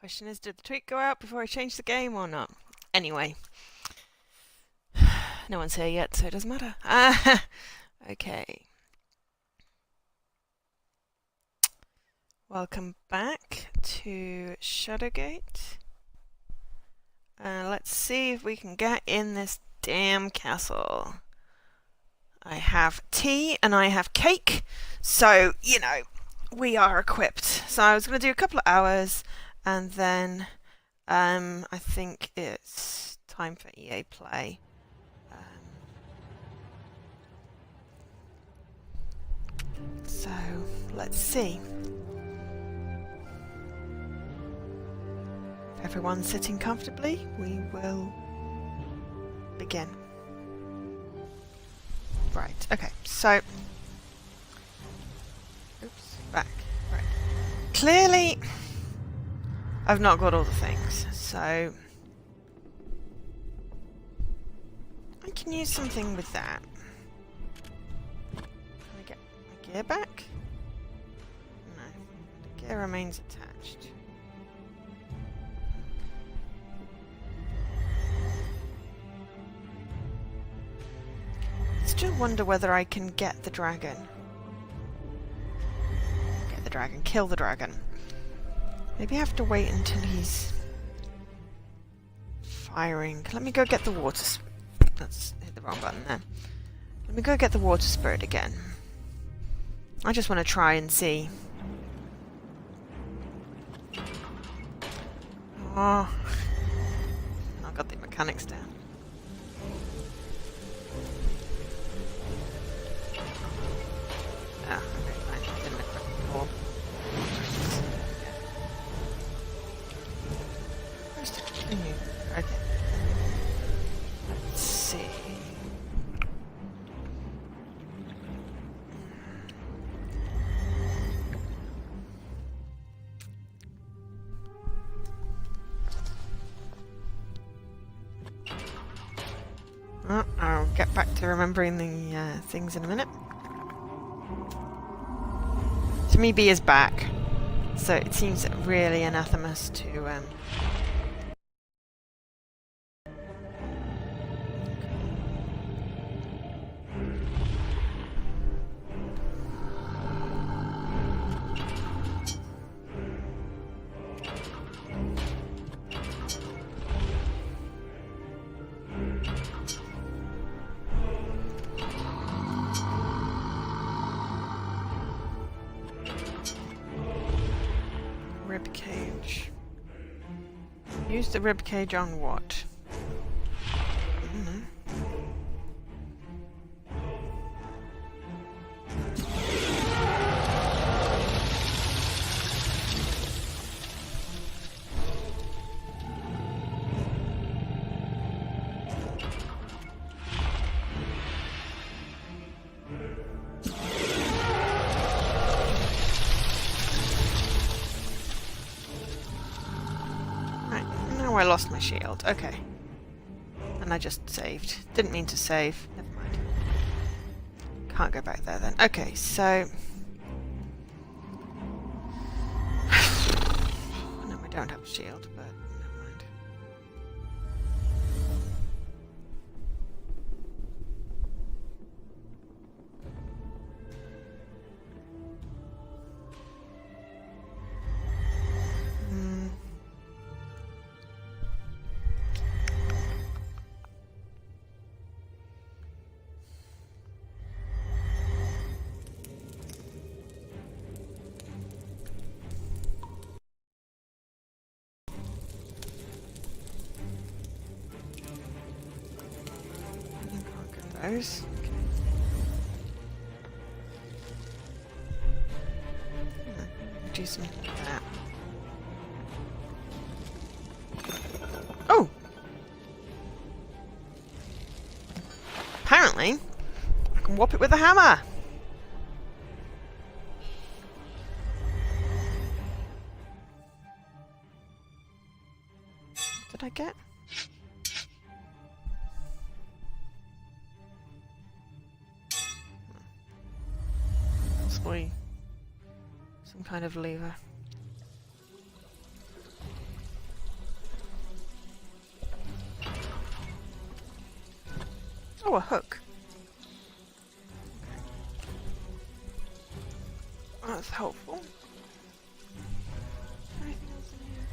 Question is, did the tweet go out before I changed the game or not? Anyway. No one's here yet, so it doesn't matter. Okay. Welcome back to Shadowgate. Let's see if we can get in this damn castle. I have tea and I have cake, so, you know, we are equipped. So I was going to do a couple of hours, and then I think it's time for EA Play. So, let's see. If everyone's sitting comfortably, we will begin. Right, okay, so... Oops, back. Right. Clearly, I've not got all the things, so... I can use something with that. Can I get my gear back? No, the gear remains attached. Still wonder whether I can get the dragon. Get the dragon, kill the dragon. Maybe I have to wait until he's firing. Let me go get the water. That's hit the wrong button there. Let me go get the water spirit again. I just want to try and see. Oh, I got the mechanics down. Ah, okay, fine. Didn't equip it before. Where's the menu? Okay. Let's see. Oh, I'll get back to remembering the things in a minute. To me, B is back, so it seems really anathemous to ribcage. Use the ribcage on what? I don't know. I lost my shield. Okay. And I just saved. Didn't mean to save. Never mind. Can't go back there then. Okay, so... No, I don't have a shield, but never mind. Those. Okay. Do some of that. Oh! Apparently, I can whop it with a hammer! What did I get? Possibly some kind of lever. Oh, a hook. Oh, that's helpful. Anything else in here?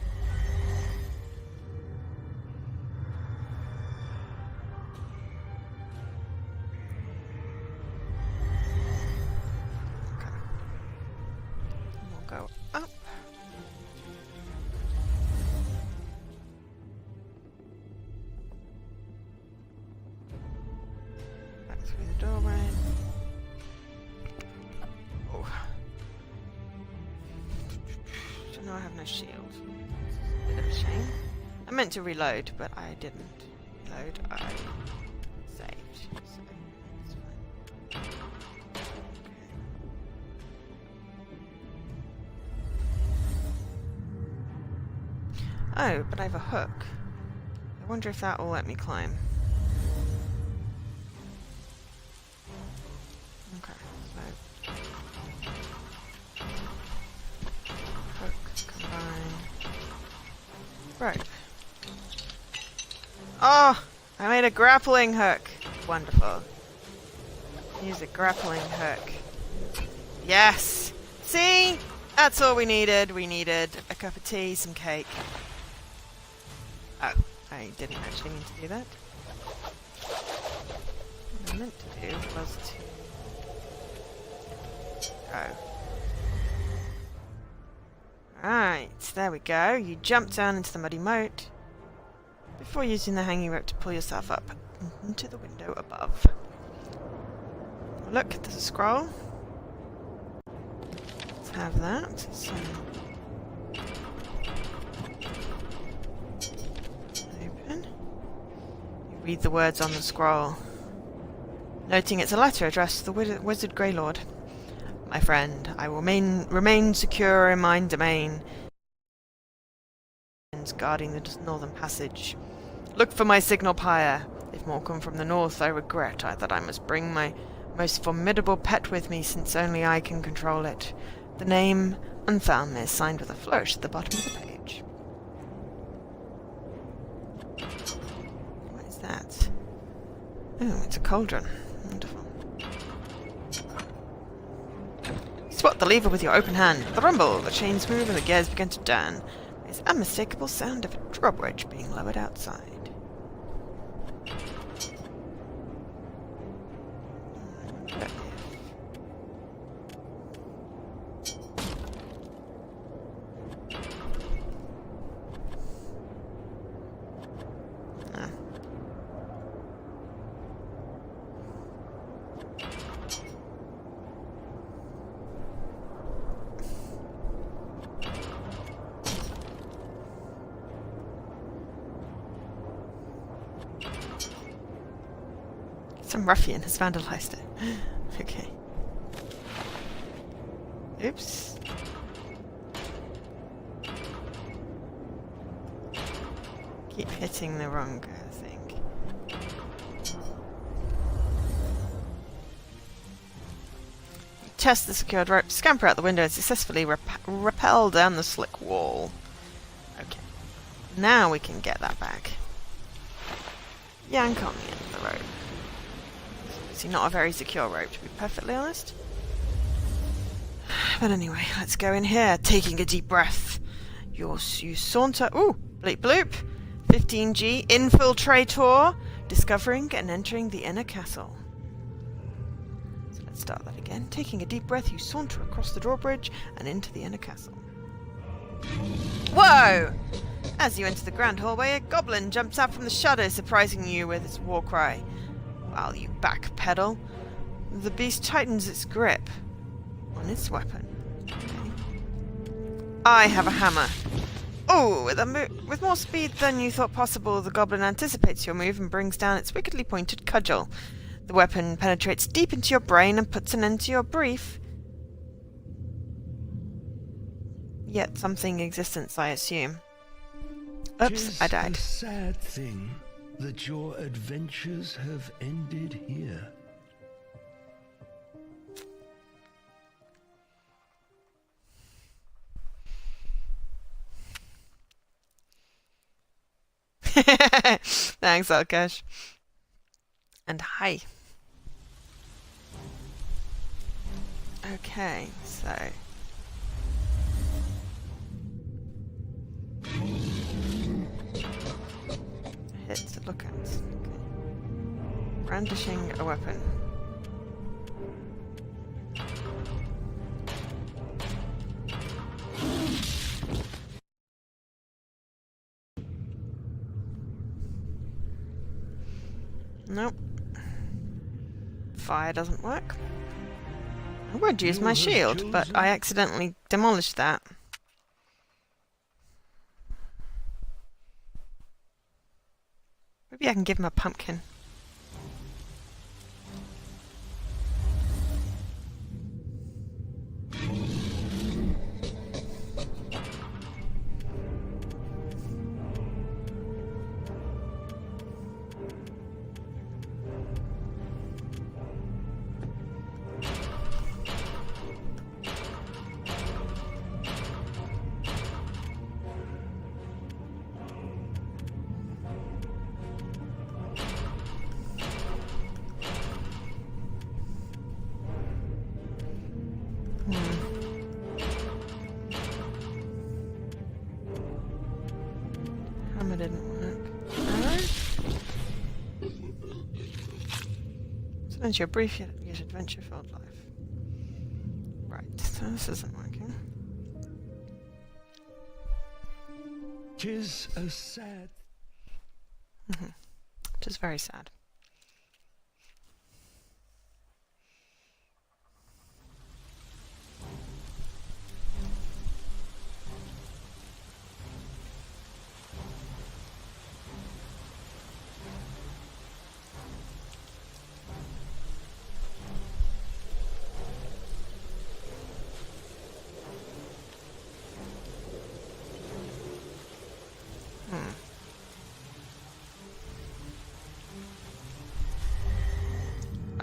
Okay. We'll go up. Back through the doorway. Oh. So now I have no shield. Bit of a shame. I meant to reload, but I didn't reload. I saved. So it's fine. Okay. Oh, but I have a hook. I wonder if that will let me climb. Okay, so hook, combine. Right. Oh! I made a grappling hook! Wonderful. Use a grappling hook. Yes! See? That's all we needed. We needed a cup of tea, some cake. Oh, I didn't actually mean to do that. What I meant to do was to... Oh. Right, there we go. You jump down into the muddy moat before using the hanging rope to pull yourself up into the window above. Look, there's a scroll. Let's have that. So, open. You read the words on the scroll, noting it's a letter addressed to the Wizard Greylord. My friend, I will remain secure in my domain, guarding the northern passage. Look for my signal pyre. If more come from the north, I regret that I must bring my most formidable pet with me, since only I can control it. The name Unthalm is signed with a flourish at the bottom of the page. What is that? Oh, it's a cauldron. Wonderful. Spot the lever with your open hand. The rumble, the chains move, and the gears begin to turn. There's unmistakable sound of a drawbridge being lowered outside. Some ruffian has vandalized it. Okay. Oops. Keep hitting the wrong thing. Test the secured rope, scamper out the window and successfully rappel down the slick wall. Okay. Now we can get that back. Yank on the end of the rope. Not a very secure rope, to be perfectly honest. But anyway, let's go in here. Taking a deep breath. You saunter... Ooh! Bleep bloop! 15G. Infiltrator. Discovering and entering the inner castle. So let's start that again. Taking a deep breath, you saunter across the drawbridge and into the inner castle. Whoa! As you enter the grand hallway, a goblin jumps out from the shadows, surprising you with its war cry. While you backpedal, the beast tightens its grip on its weapon. Okay. I have a hammer. Oh, with more speed than you thought possible, the goblin anticipates your move and brings down its wickedly pointed cudgel. The weapon penetrates deep into your brain and puts an end to your brief, yet something existence, I assume. Oops, I died. A sad thing that your adventures have ended here. Thanks, Alkesh. And hi. Okay, so hit to look at. Okay. Brandishing a weapon. Nope. Fire doesn't work. I would use my shield, but I accidentally demolished that. Maybe I can give him a pumpkin. Hammer didn't work. Arrow? Spends your brief yet adventure-filled life. Right, so this isn't working. 'Tis a sad. Which is very sad.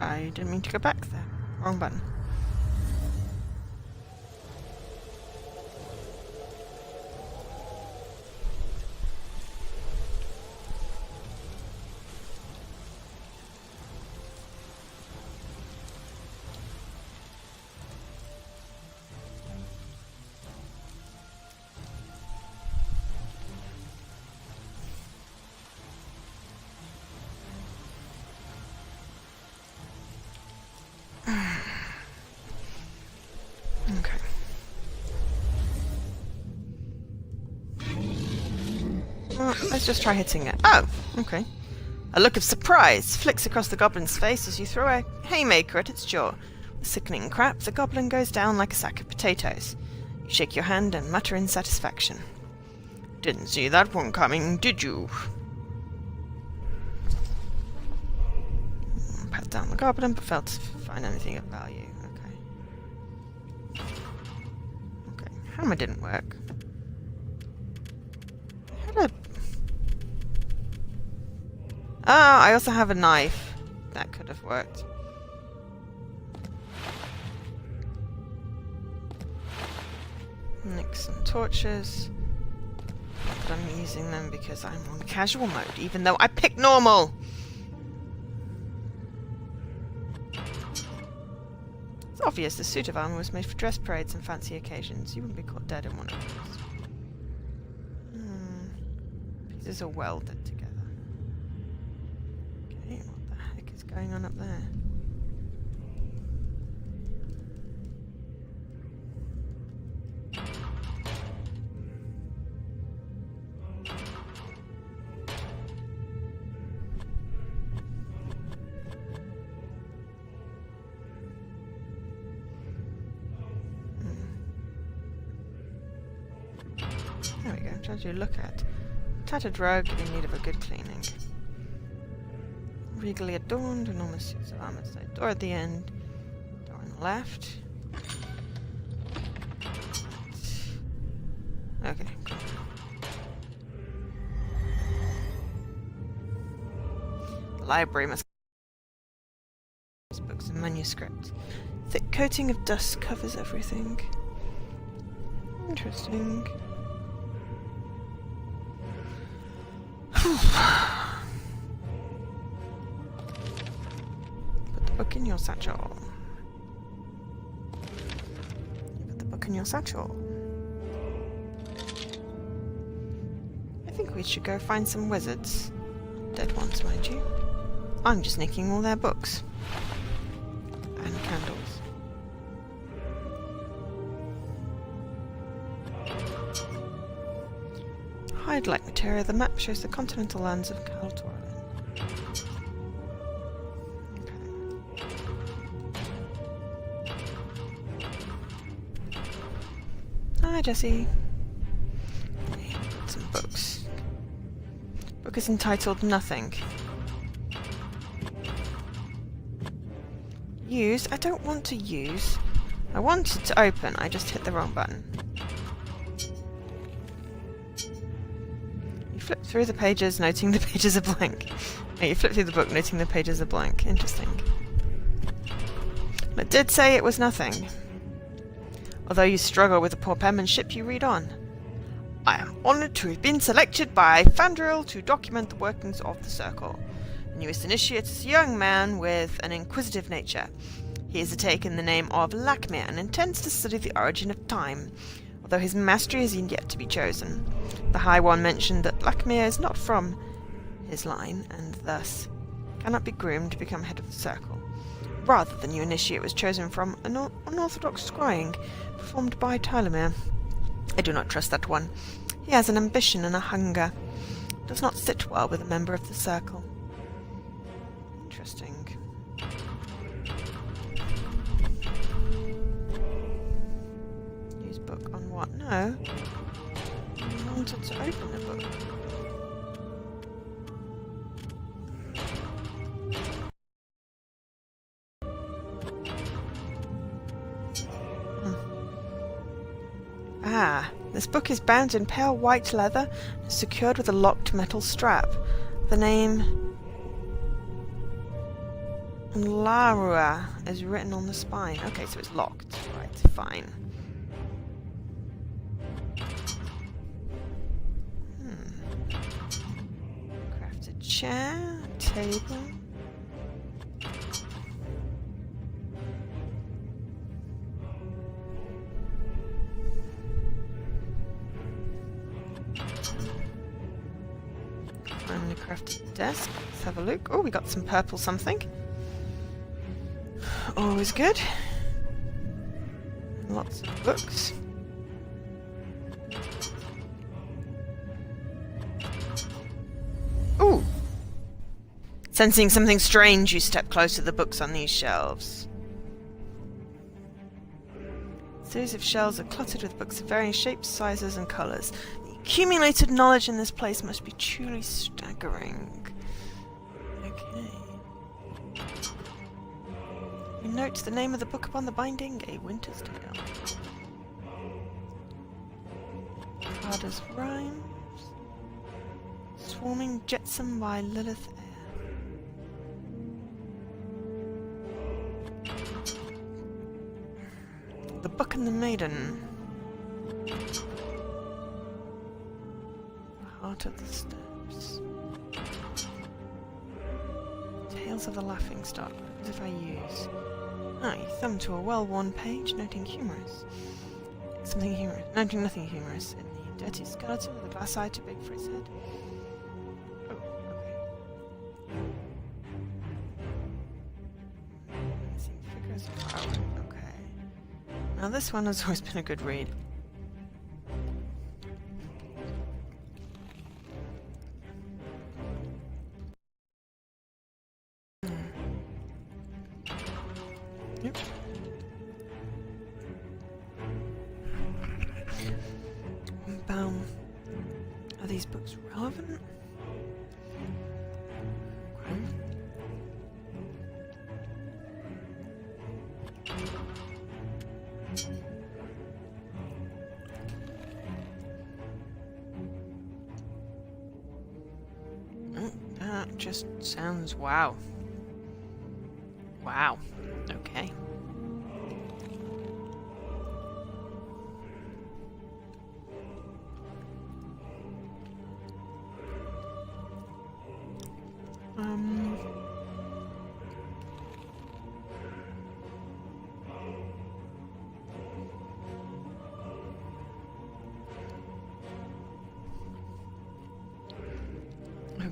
I didn't mean to go back there. Wrong button. Okay. Well, let's just try hitting it. Oh, okay. A look of surprise flicks across the goblin's face as you throw a haymaker at its jaw. With sickening crap, the goblin goes down like a sack of potatoes. You shake your hand and mutter in satisfaction. Didn't see that one coming, did you? Pat down the goblin, but failed to find anything of value. Okay. Okay, hammer didn't work. I also have a knife. That could have worked. Nick some torches. But I'm using them because I'm on casual mode, even though I picked normal! It's obvious the suit of armor was made for dress parades and fancy occasions. You wouldn't be caught dead in one of those. Pieces are welded together. Okay, what the heck is going on up there? There we go, tells you to look at. Tattered rug in need of a good cleaning. Regally adorned, enormous suits of armor. Door at the end. Door on the left. Okay, cool. The library must books and manuscripts. Thick coating of dust covers everything. Interesting. book in your satchel. Put the book in your satchel. I think we should go find some wizards. Dead ones, mind you. I'm just nicking all their books. And candles. Hide-like material. The map shows the continental lands of Kaltorin. Hi, Jessie. Some books. Book is entitled Nothing. Use? I don't want to use. I wanted to open, I just hit the wrong button. You flip through the pages, noting the pages are blank. No, you flip through the book, noting the pages are blank. Interesting. But it did say it was nothing. Although you struggle with the poor penmanship, you read on. I am honoured to have been selected by Fandril to document the workings of the Circle. The newest initiate is a young man with an inquisitive nature. He has taken the name of Lakmir and intends to study the origin of time, although his mastery is yet to be chosen. The High One mentioned that Lakmir is not from his line, and thus cannot be groomed to become head of the Circle. Rather, the new initiate was chosen from an unorthodox scrying performed by Tylemir. I do not trust that one. He has an ambition and a hunger. Does not sit well with a member of the Circle. Interesting. Use book on what? No. I wanted to open the book. Ah, this book is bound in pale white leather and secured with a locked metal strap. The name Larua is written on the spine. Okay, so it's locked. Right, fine. Crafted chair, table. Finely crafted desk. Let's have a look. Oh, we got some purple something. Always good. Lots of books. Ooh! Sensing something strange, you step close to the books on these shelves. A series of shelves are cluttered with books of varying shapes, sizes, and colours. The accumulated knowledge in this place must be truly staggering. Okay. You note the name of the book upon the binding, A Winter's Tale. Carter's Rhymes. Swarming Jetsam by Lilith Eyre. The Book and the Maiden. The Heart of the Steps. Tales of the Laughingstock. As if I use. Ah, you thumb to a well-worn page, noting humorous. Something humorous. Noting nothing humorous in the dirty skeleton with a glass eye too big for his head. Oh, okay. Missing figures. Oh, okay. Now this one has always been a good read. Yep. Are these books relevant? Okay. Oh, that just sounds wow. Wow. Okay.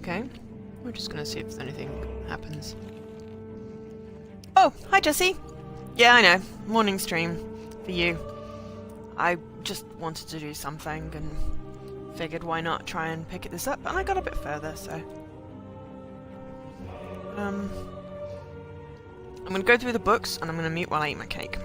Okay. We're just gonna see if there's anything happens. Oh, hi Jesse! Yeah, I know. Morning stream for you. I just wanted to do something and figured why not try and pick this up, and I got a bit further, so... I'm gonna go through the books, and I'm gonna mute while I eat my cake.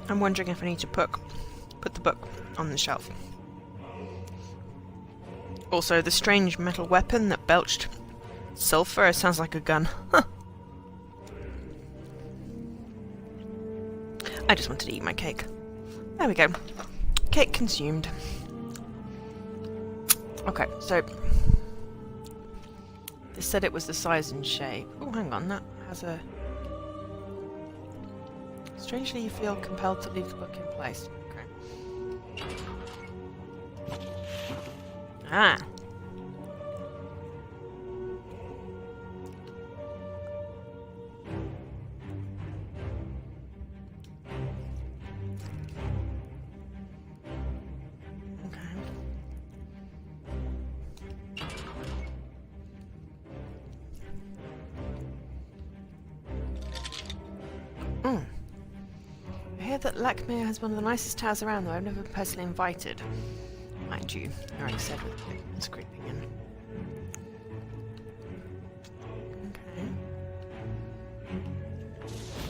I'm wondering if I need to put the book on the shelf. Also, the strange metal weapon that belched sulfur sounds like a gun. Huh. I just wanted to eat my cake. There we go. Cake consumed. Okay, so they said it was the size and shape. Oh, hang on, that has a... Strangely, you feel compelled to leave the book in place. Okay. Ah. That Lackmere has one of the nicest towers around, though I've never been personally invited. Mind you, Eric said with kittens creeping in. Okay.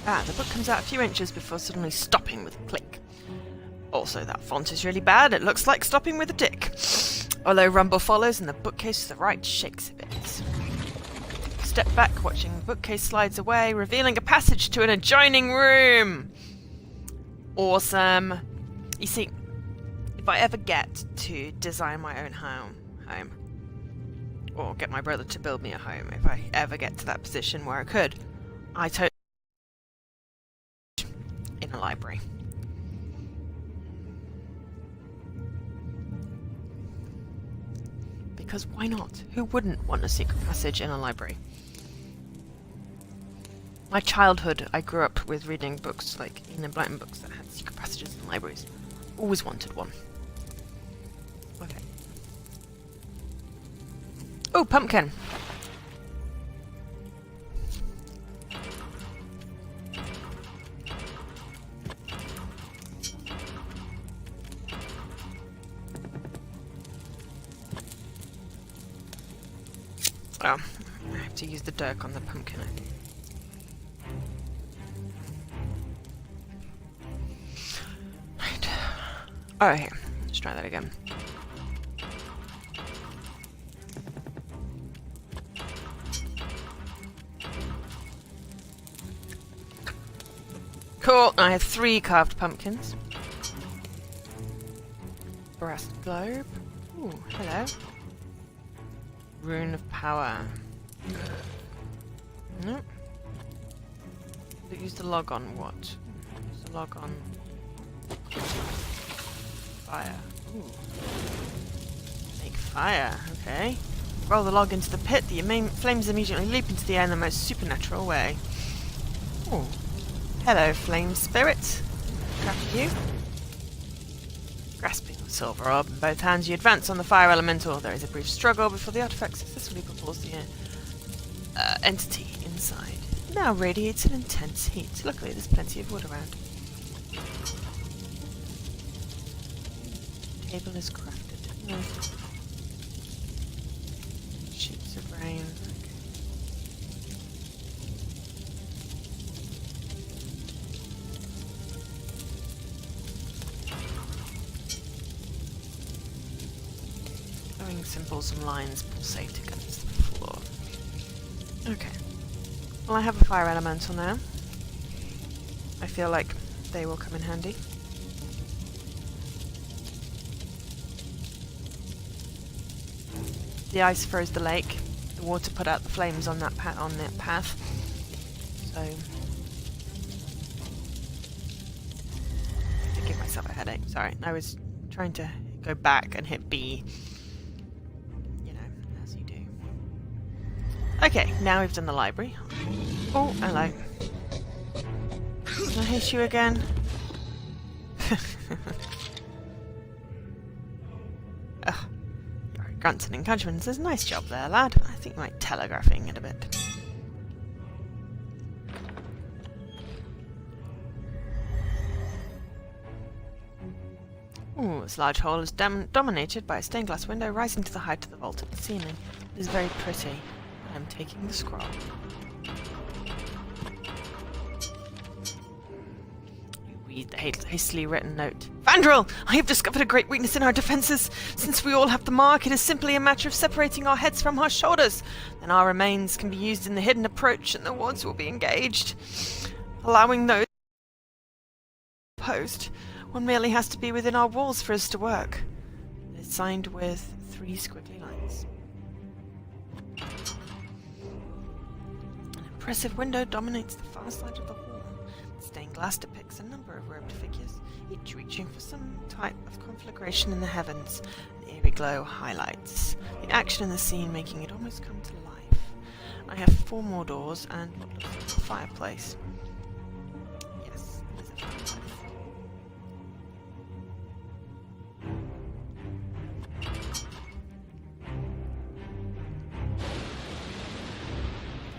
Ah, the book comes out a few inches before suddenly stopping with a click. Also, that font is really bad. It looks like stopping with a dick. Although rumble follows and the bookcase to the right shakes a bit. Step back, watching the bookcase slides away, revealing a passage to an adjoining room. Awesome. You see, if I ever get to design my own home, or get my brother to build me a home, if I ever get to that position where I could, I totally in a library. Because why not? Who wouldn't want a secret passage in a library? My childhood, I grew up with reading books, like Enid Blyton books that had secret passages in libraries. Always wanted one. Okay. Oh, pumpkin! Oh, I have to use the dirk on the pumpkin, I think. Right. Oh, here. Let's try that again. Cool. I have 3 carved pumpkins. Brass globe. Ooh, hello. Rune of power. Nope. Use the log on what? Use the log on fire. Ooh. Make fire, okay. Roll the log into the pit. The flames immediately leap into the air in the most supernatural way. Ooh. Hello, flame spirit. After you. Grasping the silver orb in both hands, you advance on the fire elemental. There is a brief struggle before the artifact successfully propels the entity inside. It now radiates an intense heat. Luckily, there's plenty of wood around. Table is crafted. Nice. Sheets of rain. Symbols and lines pulsate against the floor. Okay. Well, I have a fire elemental now. I feel like they will come in handy. The ice froze the lake. The water put out the flames on that path. So, to give myself a headache. Sorry, I was trying to go back and hit B. Okay, now we've done the library. Oh, hello. Can I hit you again? Ugh. Grunts and encouragements. There's a nice job there, lad. I think you might telegraphing it a bit. Ooh, this large hall is dominated by a stained glass window rising to the height of the vault at the ceiling. It is very pretty. I'm taking the scroll. You read the hastily written note. Vandrel! I have discovered a great weakness in our defences. Since we all have the mark, it is simply a matter of separating our heads from our shoulders. Then our remains can be used in the hidden approach and the wards will be engaged. Allowing those opposed. One merely has to be within our walls for us to work. It is signed with 3 squiggly lines. Impressive window dominates the far side of the hall. The stained glass depicts a number of robed figures, each reaching for some type of conflagration in the heavens. An eerie glow highlights the action in the scene, making it almost come to life. I have 4 more doors and what looks like a fireplace. Yes, there's a fireplace.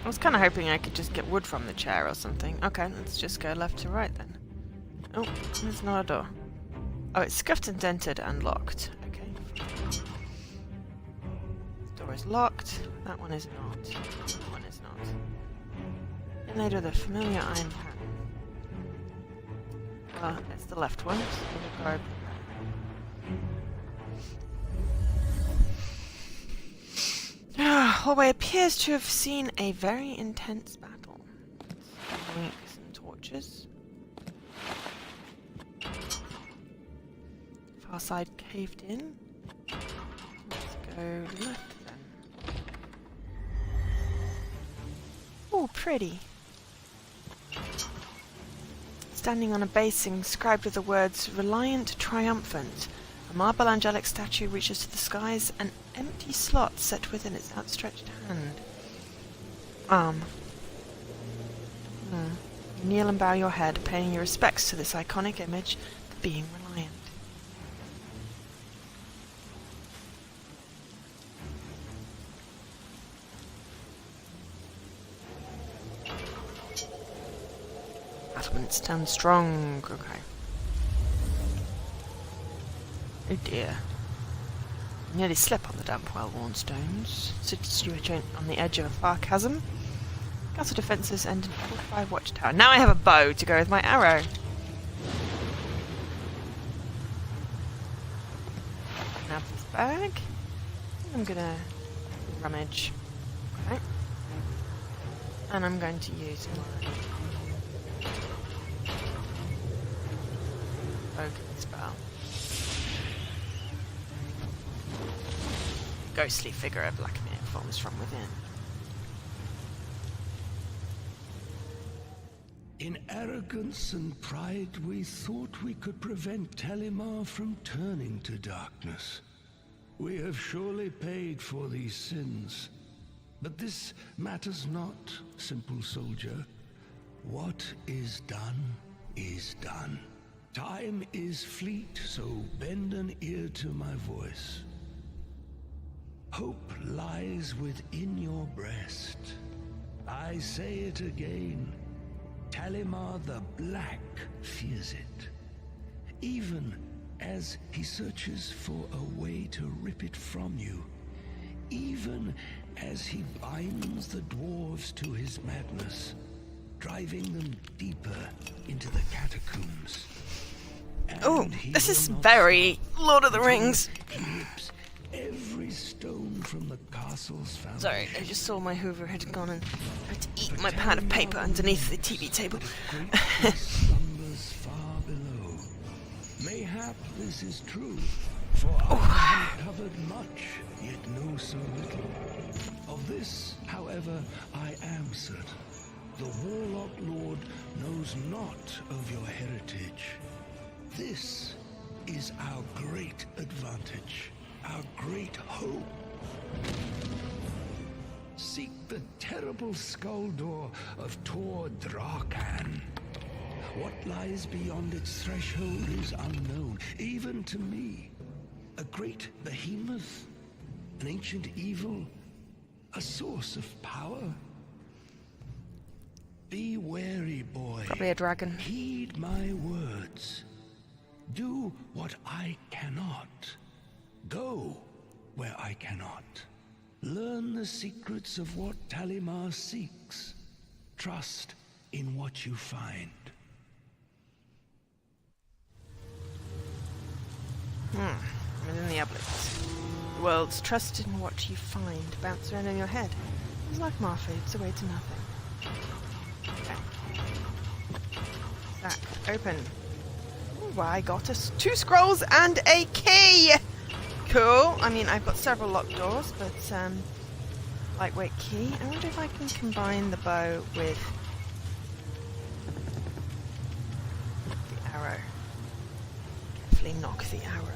I was kind of hoping I could just get wood from the chair or something. Okay, let's just go left to right then. Oh, there's not a door. Oh, it's scuffed and dented and locked. Okay. The door is locked. That one is not. That one is not. Inlaid with a familiar iron pattern. Well, it's the left one. So we'll go hallway appears to have seen a very intense battle. Some torches. Far side caved in. Let's go left then. Oh, pretty. Standing on a base inscribed with the words Reliant Triumphant, a marble angelic statue reaches to the skies and empty slot set within its outstretched hand. Arm. You kneel and bow your head, paying your respects to this iconic image, the being reliant. Battlement stands strong. Okay. Oh dear. You nearly slip on the damp, well-worn stones. Situated on the edge of a far chasm. Castle defences and a fortified watchtower. Now I have a bow to go with my arrow. Now this bag. I'm gonna rummage. Okay. And I'm going to use my Oaken spell. Ghostly figure of Blackmere forms from within. In arrogance and pride, we thought we could prevent Talimar from turning to darkness. We have surely paid for these sins. But this matters not, simple soldier. What is done is done. Time is fleet, so bend an ear to my voice. Hope lies within your breast. I say it again. Talimar the Black fears it. Even as he searches for a way to rip it from you. Even as he binds the dwarves to his madness, driving them deeper into the catacombs. Oh, this is very Lord of the Rings. Rips every stone from the castle's foundation. Sorry, I just saw my Hoover had gone and had to eat my pad of paper underneath the TV table. Slumbers far below. Mayhap this is true, for I have uncovered much, yet know so little. Of this, however, I am certain. The Warlock Lord knows not of your heritage. This is our great advantage, our great hope. Seek the terrible skull door of Tor Drakan. What lies beyond its threshold is unknown, even to me. A great behemoth, an ancient evil, a source of power. Be wary, boy. Probably a dragon. Heed my words. Do what I cannot. Go where I cannot. Learn the secrets of what Talimar seeks. Trust in what you find. Within the Ablets. The world's trust in what you find. Bounce around in your head. It's like Marfa, it's a way to nothing. Okay. Sack. Open. Ooh, I got us 2 scrolls and a key! Cool. I mean, I've got several locked doors, but, lightweight key. I wonder if I can combine the bow with the arrow. Carefully knock the arrow.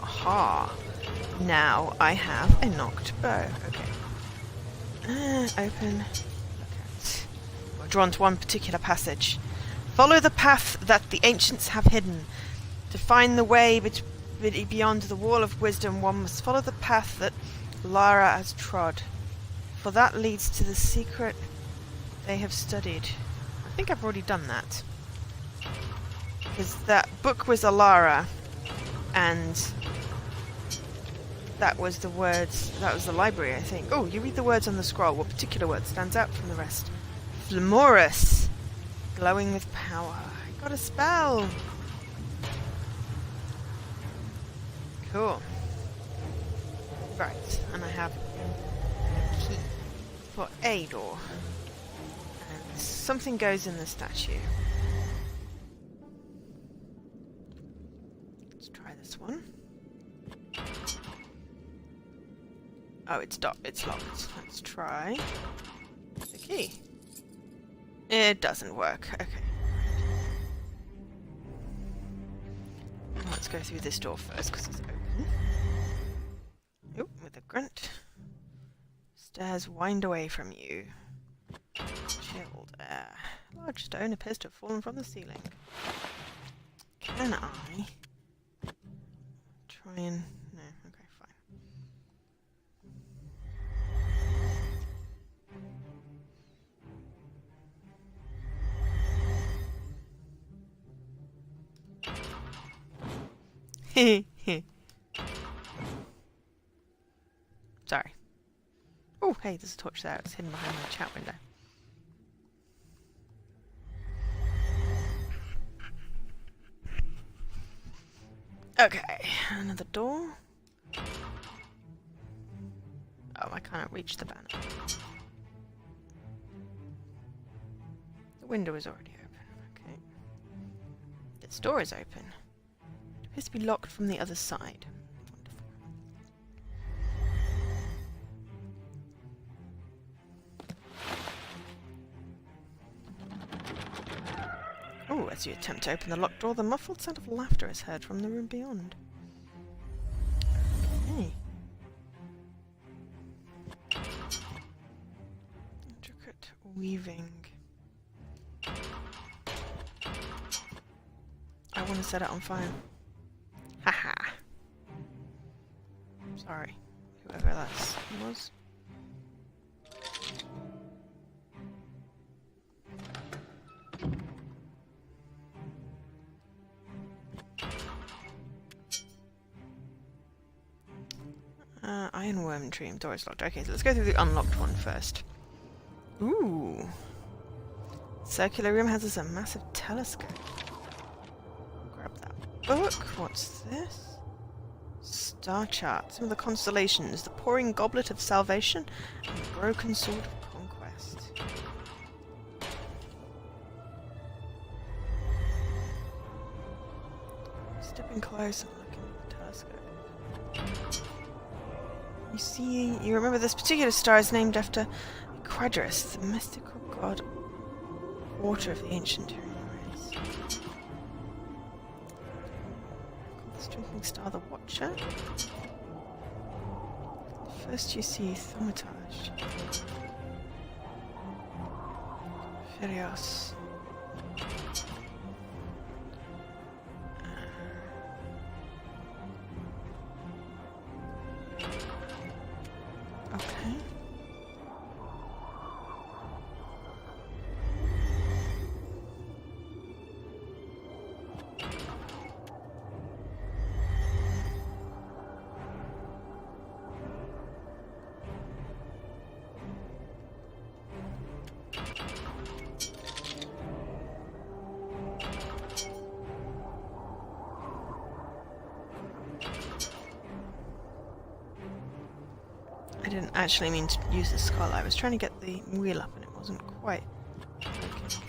Aha! Now I have a knocked bow. Okay. Open. Okay. We're drawn to one particular passage. Follow the path that the ancients have hidden. To find the way beyond the wall of wisdom, one must follow the path that Lara has trod. For that leads to the secret they have studied. I think I've already done that. Because that book was Alara, and that was the words, that was the library, I think. Oh, you read the words on the scroll. What particular word stands out from the rest? Flamorous. Glowing with power. I got a spell. Cool. Right, and I have a key for a door. And something goes in the statue. Let's try this one. Oh, it's locked. Let's try the key. It doesn't work. Okay. Let's go through this door first because it's open. Oh, with a vagrant. Stairs wind away from you. Chilled air. Large stone appears to have fallen from the ceiling. Can I try and... No, okay, fine. Sorry. Oh, hey, there's a torch there. It's hidden behind my chat window. Okay, another door. Oh, I can't reach the banner. The window is already open. Okay. This door is open. It appears to be locked from the other side. Oh, as you attempt to open the locked door, the muffled sound of laughter is heard from the room beyond. Okay. Intricate weaving. I want to set it on fire. Haha. Sorry, whoever that was. Ironworm tree. Door is locked. Okay, so let's go through the unlocked one first. Ooh. Circular room has a massive telescope. Grab that book. What's this? Star chart. Some of the constellations. The pouring goblet of salvation and the broken sword of conquest. Stepping close and looking at the telescope. You remember this particular star is named after Quadrus, the mystical god water of the ancient race. This drinking star, the Watcher. First you see Thaumaturge. Furios. Okay. I didn't actually mean to use the skull. I was trying to get the wheel up and it wasn't quite working.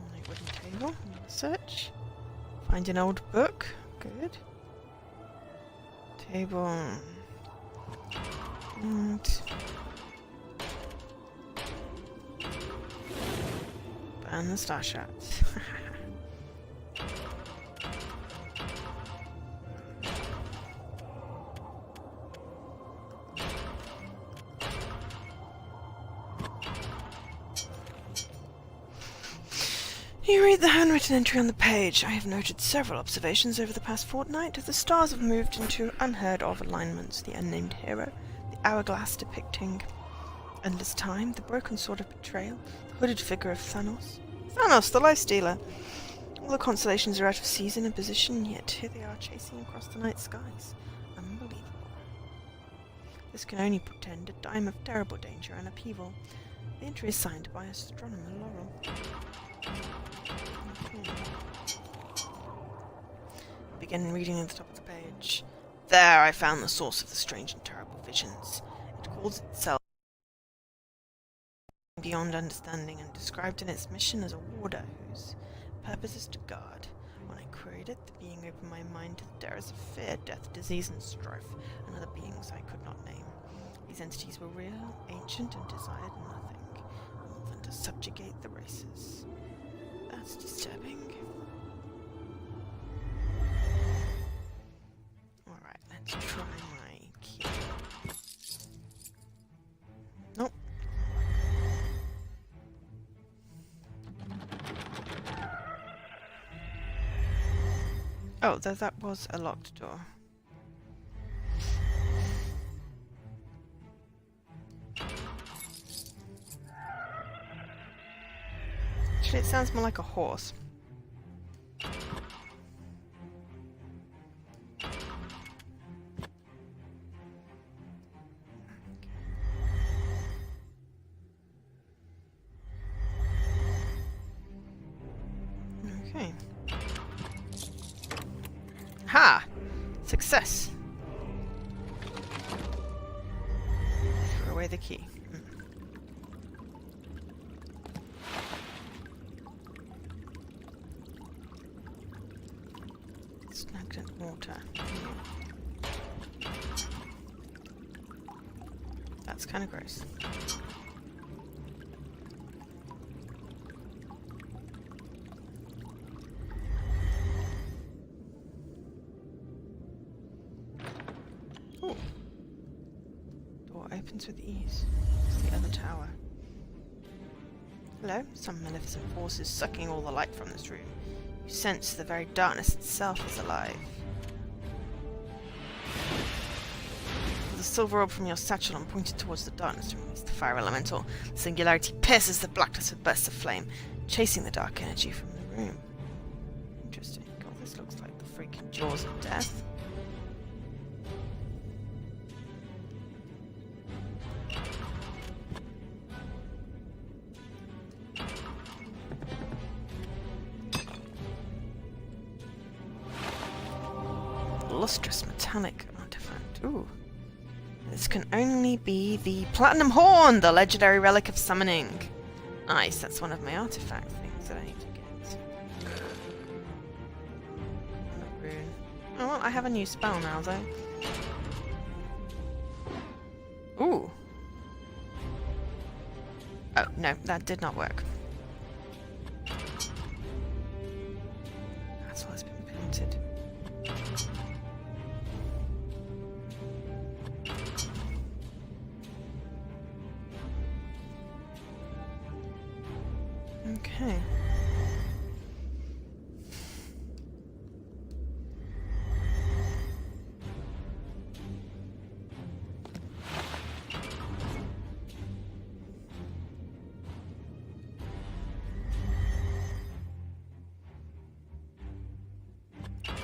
Alright, wooden table. Search. Find an old book. Good. Table. And... burn the star shards. You read the handwritten entry on the page. I have noted several observations over the past fortnight. The stars have moved into unheard-of alignments. The unnamed hero, the hourglass depicting endless time, the broken sword of betrayal, the hooded figure of Thanos. Thanos, the life stealer! All the constellations are out of season and position, yet here they are chasing across the night skies. Unbelievable. This can only portend a time of terrible danger and upheaval. The entry is signed by astronomer Laurel. Begin reading at the top of the page. There I found the source of the strange and terrible visions. It calls itself beyond understanding and described in its mission as a warder whose purpose is to guard. When I queried it, the being opened my mind to the terrors of fear, death, disease, and strife, and other beings I could not name. These entities were real, ancient, and desired nothing more than to subjugate the races. That's disturbing. Let's try my key. Nope. Oh, that was a locked door. Actually, it sounds more like a horse. Okay. Ha! Success! Throw away the key. Stagnant water. That's kind of gross. Ooh. Door opens with ease. It's the other tower. Hello? Some maleficent force is sucking all the light from this room. You sense the very darkness itself is alive. With a silver orb from your satchel and pointed towards the darkness to release the fire elemental, the singularity pierces the blackness with bursts of flame, chasing the dark energy from the room. Interesting. God, this looks like the freaking jaws of death. Lustrous metallic artifact. Ooh. This can only be the Platinum Horn, the legendary relic of summoning. Nice, that's one of my artifact things that I need to get. Rune. Oh well, I have a new spell now though. Ooh. Oh, no, that did not work. That's why it's been painted. Okay.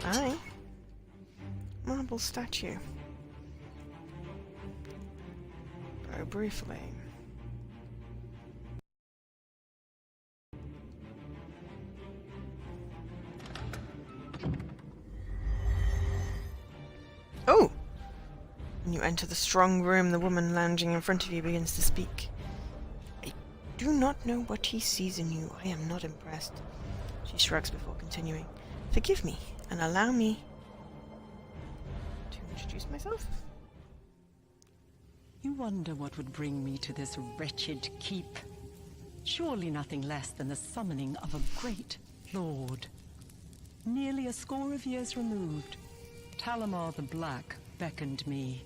Aye. Marble statue. Very briefly. Oh! When you enter the strong room, the woman lounging in front of you begins to speak. I do not know what he sees in you. I am not impressed. She shrugs before continuing. Forgive me, and allow me to introduce myself. You wonder what would bring me to this wretched keep. Surely nothing less than the summoning of a great lord. Nearly a score of years removed, Talamar the Black beckoned me,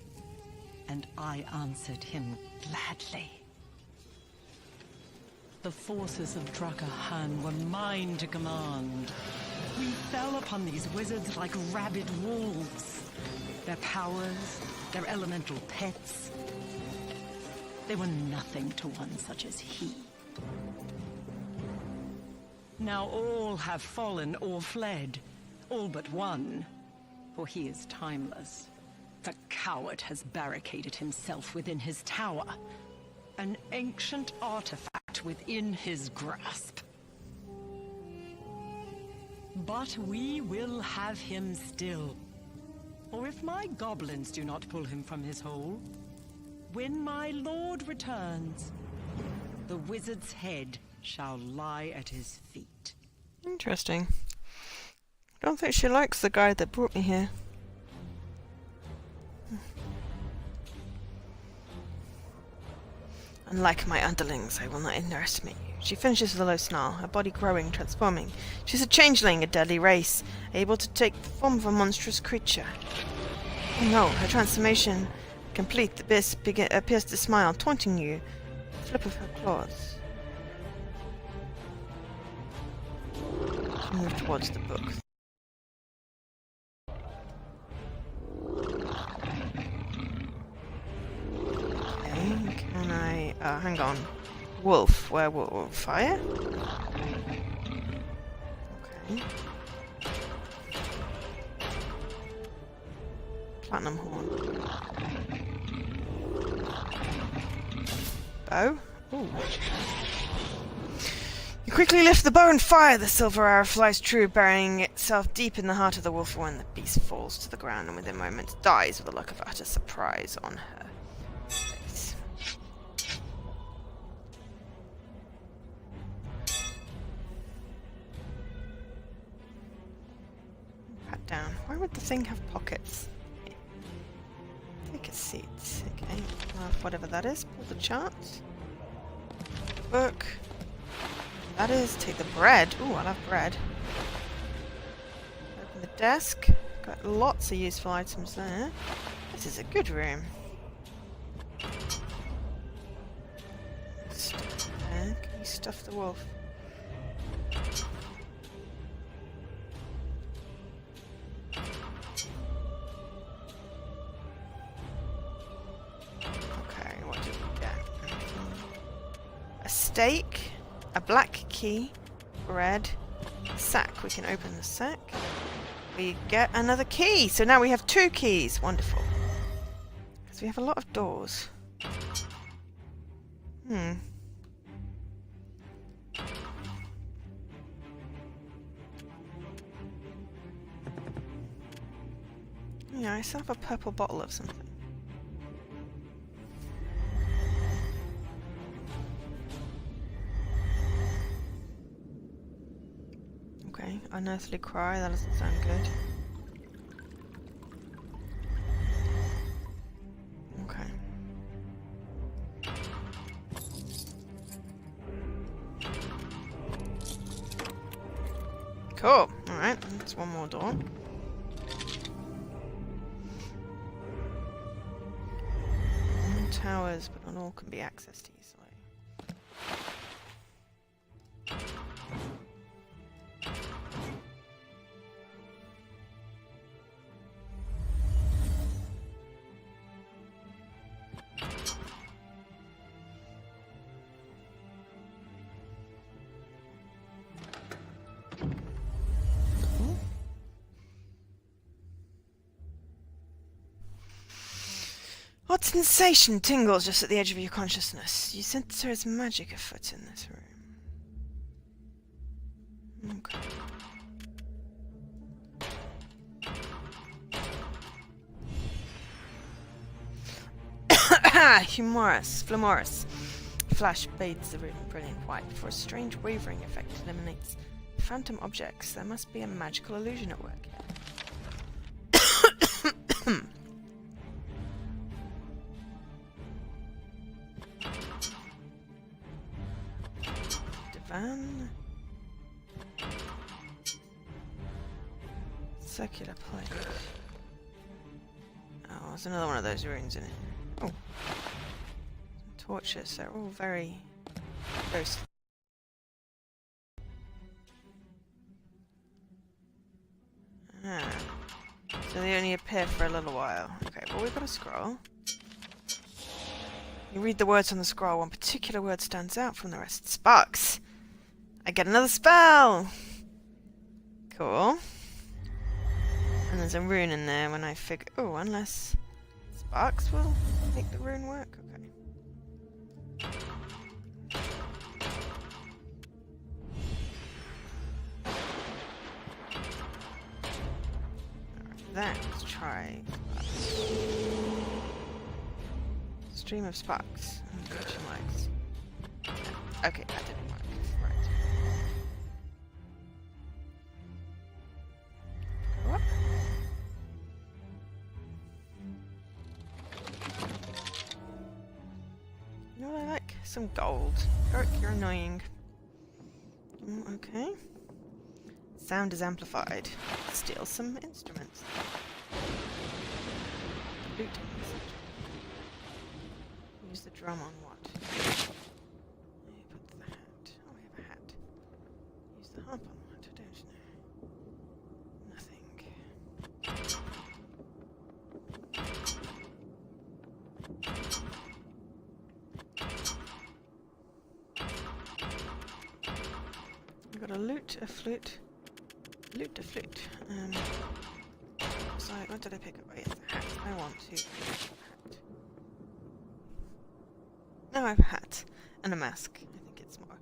and I answered him gladly. The forces of Drakahan were mine to command. We fell upon these wizards like rabid wolves. Their powers, their elemental pets, they were nothing to one such as he. Now all have fallen or fled, all but one, for he is timeless. The coward has barricaded himself within his tower, an ancient artifact within his grasp. But we will have him still. Or if my goblins do not pull him from his hole, when my lord returns, the wizard's head shall lie at his feet. Interesting. I don't think she likes the guy that brought me here. Unlike my underlings, I will not underestimate you. She finishes with a low snarl, her body growing, transforming. She's a changeling, a deadly race, able to take the form of a monstrous creature. Oh no, her transformation complete. The beast appears to smile, taunting you. Flip of her claws. She moved towards the book. Okay, can I... hang on. Wolf. Werewolf. Fire? Okay. Platinum horn. Bow? Ooh. You quickly lift the bow and fire. The silver arrow flies true, burying itself deep in the heart of the wolf when the beast falls to the ground and within moments dies with a look of utter surprise on her face. Pat down. Why would the thing have pockets? Take a seat. Okay. Whatever that is. Pull the chart. Book. That is. Take the bread. Ooh, I love bread. Open the desk. Got lots of useful items there. This is a good room. Stuff there. Can you stuff the wolf? Steak, a black key, bread, sack. We can open the sack. We get another key. So now we have 2 keys. Wonderful. Because we have a lot of doors. Yeah, I still have a purple bottle of something. Okay, unearthly cry, that doesn't sound good. Okay. Cool, alright, that's one more door. Towers, but not all can be accessed easily. What sensation tingles just at the edge of your consciousness? You sense there is magic afoot in this room. Okay. Flamoris. Flash bathes the room in brilliant white before a strange wavering effect eliminates phantom objects. There must be a magical illusion at work here. Divan. Circular plate. Oh, there's another one of those runes in it. Oh. Torches. They're all very ghostly. Ah. So they only appear for a little while. Okay, well we've got a scroll. You read the words on the scroll. One particular word stands out from the rest. Sparks! I get another spell! Cool. And there's a rune in there when I figure... Oh, unless sparks will make the rune work? Okay. Alright, let's try... Stream of sparks. Question marks. Okay, that didn't work. Right. Go up. You know what I like? Some gold. Eric, you're annoying. Okay. Sound is amplified. Steal some instruments. Flute and message. Use the drum on what? Put the hat. Oh, I have a hat. Use the harp on what? I don't know. Nothing. I've got a lute, a flute. Lute, a flute. So what did I pick up? Oh, yes, the hat. I want to. Now I have a hat and a mask. I think it's more.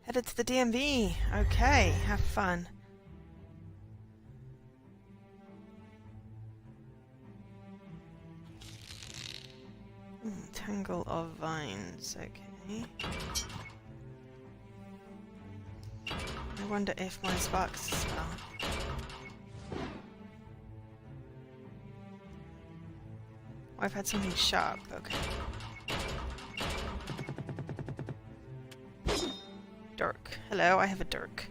Headed to the DMV. Okay, have fun. Tangle of vines. Okay. I wonder if my sparks as well. Oh, I've had something sharp. Okay. Dirk. Hello, I have a dirk.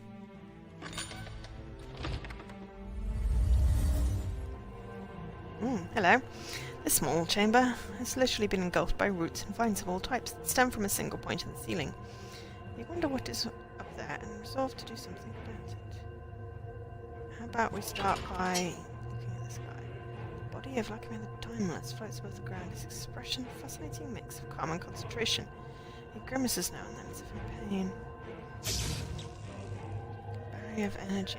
Hello. This small chamber has literally been engulfed by roots and vines of all types that stem from a single point in the ceiling. You wonder what is up there and resolve to do something about it. How about we start by looking at the sky? The body of Vladimir the Timeless floats above the ground, his expression a fascinating mix of calm and concentration. He grimaces now and then as if in pain. Barrier of energy.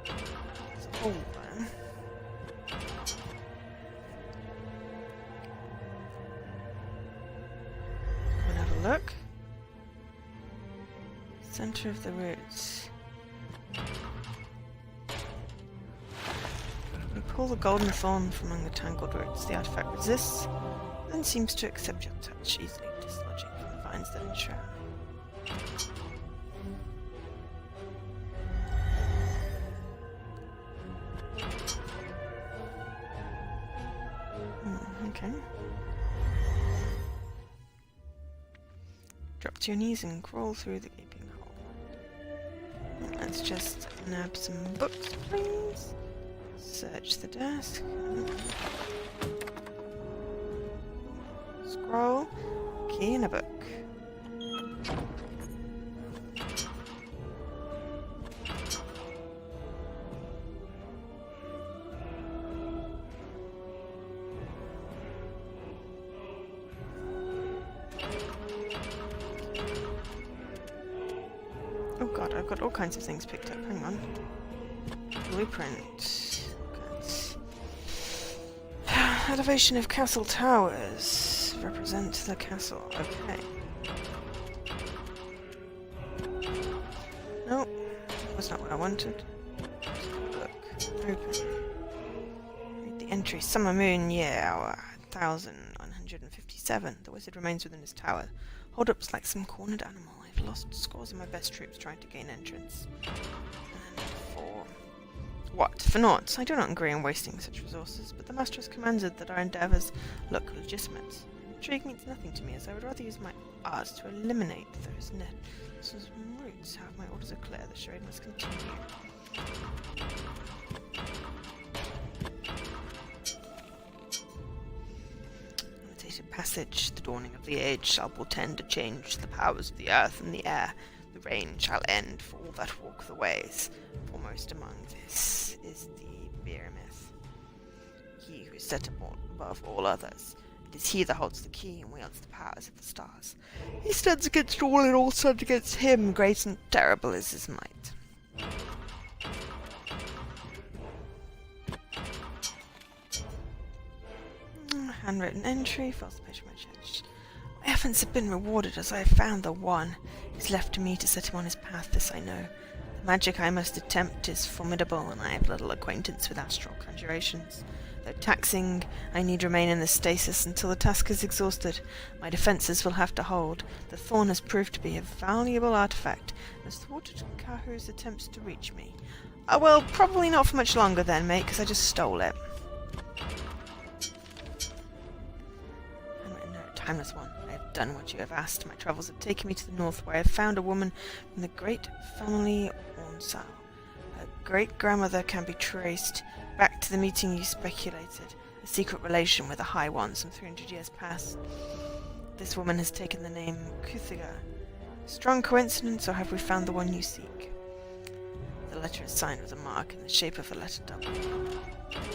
There's a hole there. Come and have a look. Center of the roots. You pull the golden thorn from among the tangled roots. The artifact resists, then seems to accept your touch, easily dislodging from the vines that enshroud. Okay. Drop to your knees and crawl through the gaping hole. Let's just nab some books, please. Search the desk. Scroll. Key and a book. Oh god, I've got all kinds of things picked up. Hang on. Blueprint. Elevation of castle towers. Represent the castle. Okay. No, that was not what I wanted. Look. Open. Read the entry. Summer moon, year, hour, 1157. The wizard remains within his tower. Hold up's like some cornered animal. I've lost scores of my best troops trying to gain entrance. And for what? For naught. I do not agree on wasting such resources, but the master has commanded that our endeavours look legitimate. Intrigue means nothing to me, as I would rather use my arts to eliminate those nests and roots. However, my orders are clear. The charade must continue. Annotated passage. The dawning of the age shall portend a change to the powers of the earth and the air. The rain shall end for all that walk the ways. Foremost among this is the Behemoth, he who is set above all others. It is he that holds the key and wields the powers of the stars. He stands against all and all stand against him. Great and terrible is his might. Handwritten entry, false page of my church. My efforts have been rewarded as I have found the one. It is left to me to set him on his path, this I know. The magic I must attempt is formidable, and I have little acquaintance with astral conjurations. Though taxing, I need remain in the stasis until the task is exhausted. My defences will have to hold. The thorn has proved to be a valuable artifact, and has thwarted Kahu's attempts to reach me. Well, probably not for much longer then, mate, because I just stole it. Timeless one, I have done what you have asked. My travels have taken me to the north, where I have found a woman from the great family Ornsal. Her Her great-grandmother can be traced back to the meeting you speculated. A secret relation with the High One, some 300 years past. This woman has taken the name Kuthiga. Strong coincidence, or have we found the one you seek? The letter is signed with a mark in the shape of a letter W.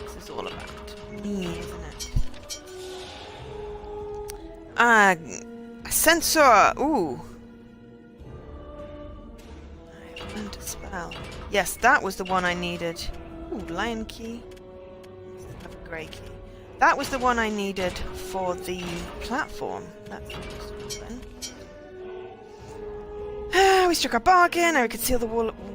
This is all about me, isn't it? Ah, a sensor! Ooh! I have learned a spell. Yes, that was the one I needed. Ooh, lion key. I have a grey key. That was the one I needed for the platform. That's interesting. We struck a bargain. I could seal the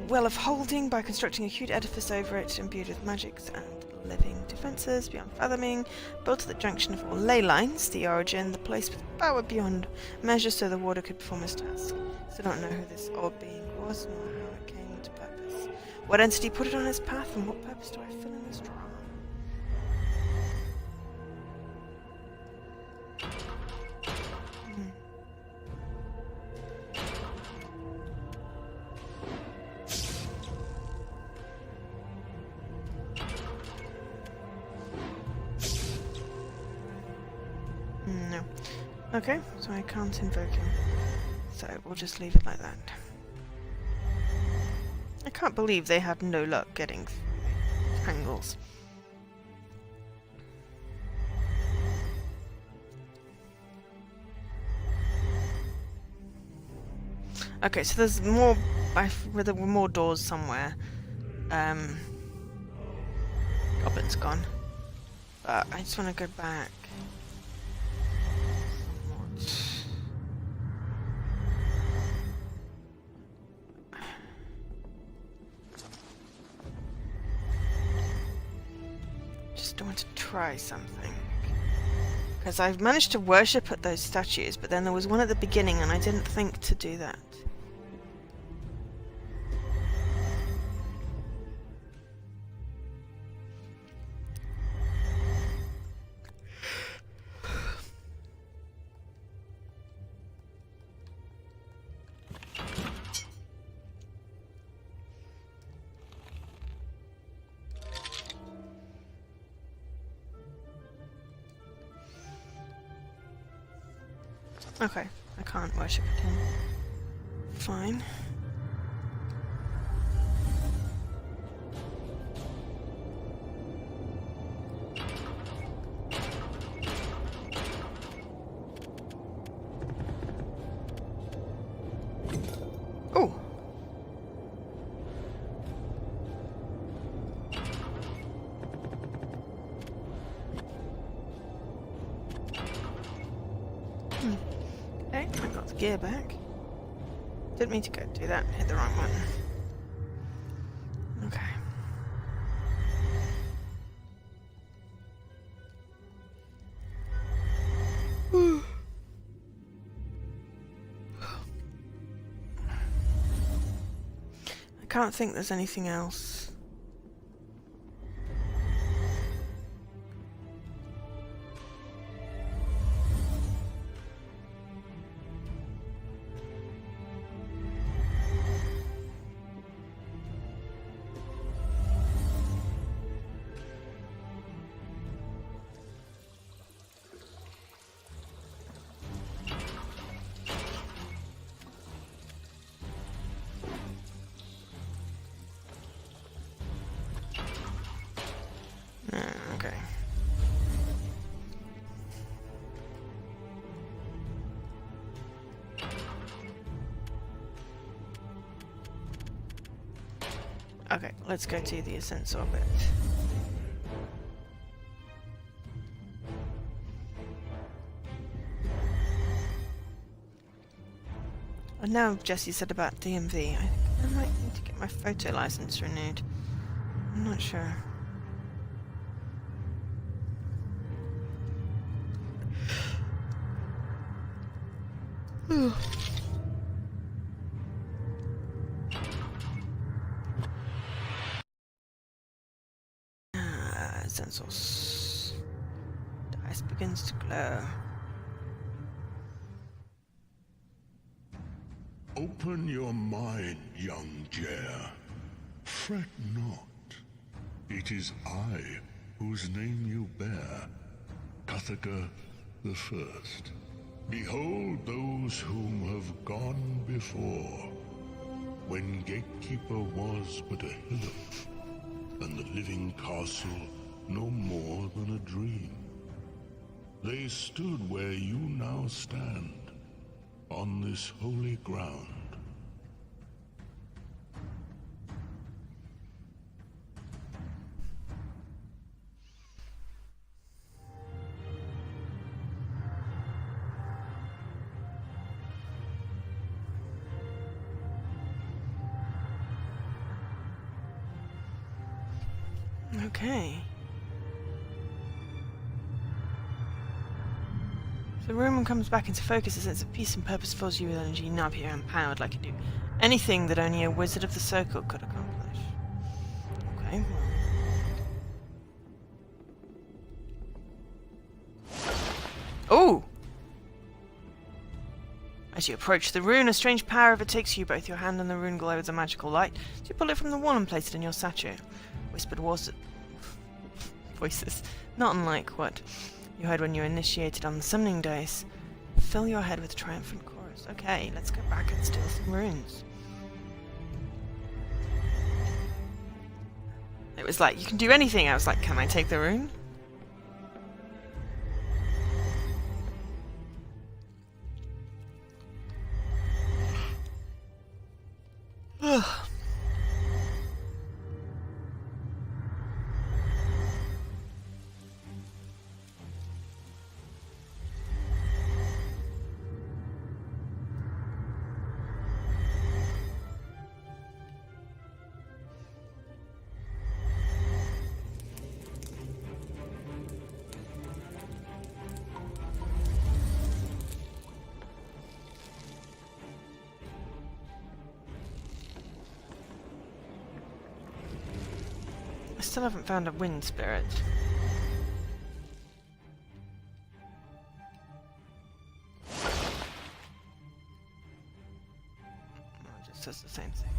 well of holding by constructing a huge edifice over it, imbued with magics and living defences beyond fathoming, built at the junction of all ley lines, the origin, the place with power beyond measure so the water could perform its task. Still don't know who this odd being was, nor how it came into purpose. What entity put it on its path, and what purpose do I fill in this drawer? No. Okay, so I can't invoke him. So we'll just leave it like that. I can't believe they had no luck getting tangles. Okay, so there's more. There were more doors somewhere. Goblin's gone. But I just want to go back. Just want to try something. Because I've managed to worship at those statues, but then there was one at the beginning and I didn't think to do that. Okay, I can't worship at him. Fine. Oh! Okay, I got the gear back. Didn't mean to go do that, hit the wrong one. Okay. I can't think there's anything else. Okay. Okay, let's go to the Essence Orbit. And now Jesse said about DMV, I might need to get my photo license renewed. I'm not sure. Sensors. Dice begins to glow. Open your mind, young Jer. Fret not. It is I whose name you bear, Cuthaka the First. Behold those whom have gone before, when Gatekeeper was but a hillock, and the living castle no more than a dream. They stood where you now stand, on this holy ground. Okay. So the room comes back into focus, a sense of peace and purpose fills you with energy. Now you're empowered like you do anything that only a wizard of the circle could accomplish. Okay. Oh! As you approach the rune, a strange power overtakes you. Both your hand and the rune glow with a magical light. So you pull it from the wall and place it in your satchel. Whispered voices, not unlike what you heard when you were initiated on the summoning days, fill your head with triumphant chorus. Okay, let's go back and steal some runes. It was like, you can do anything. I was like, can I take the rune? Ugh. I still haven't found a wind spirit. No, it just says the same thing.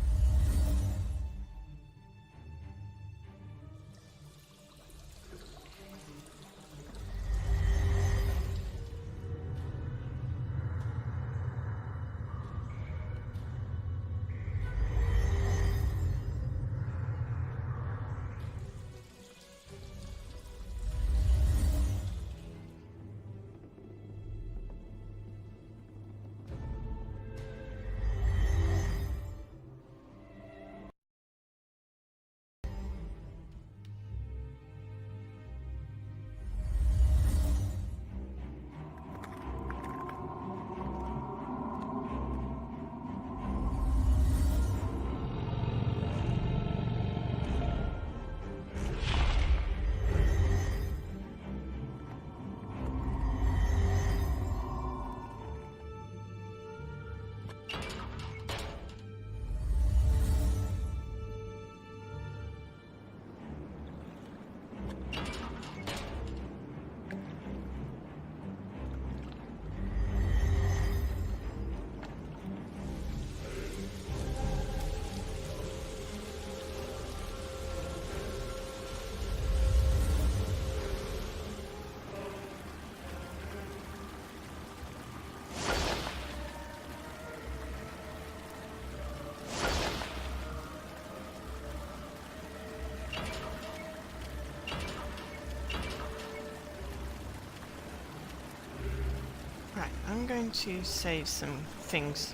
Right, I'm going to save some things.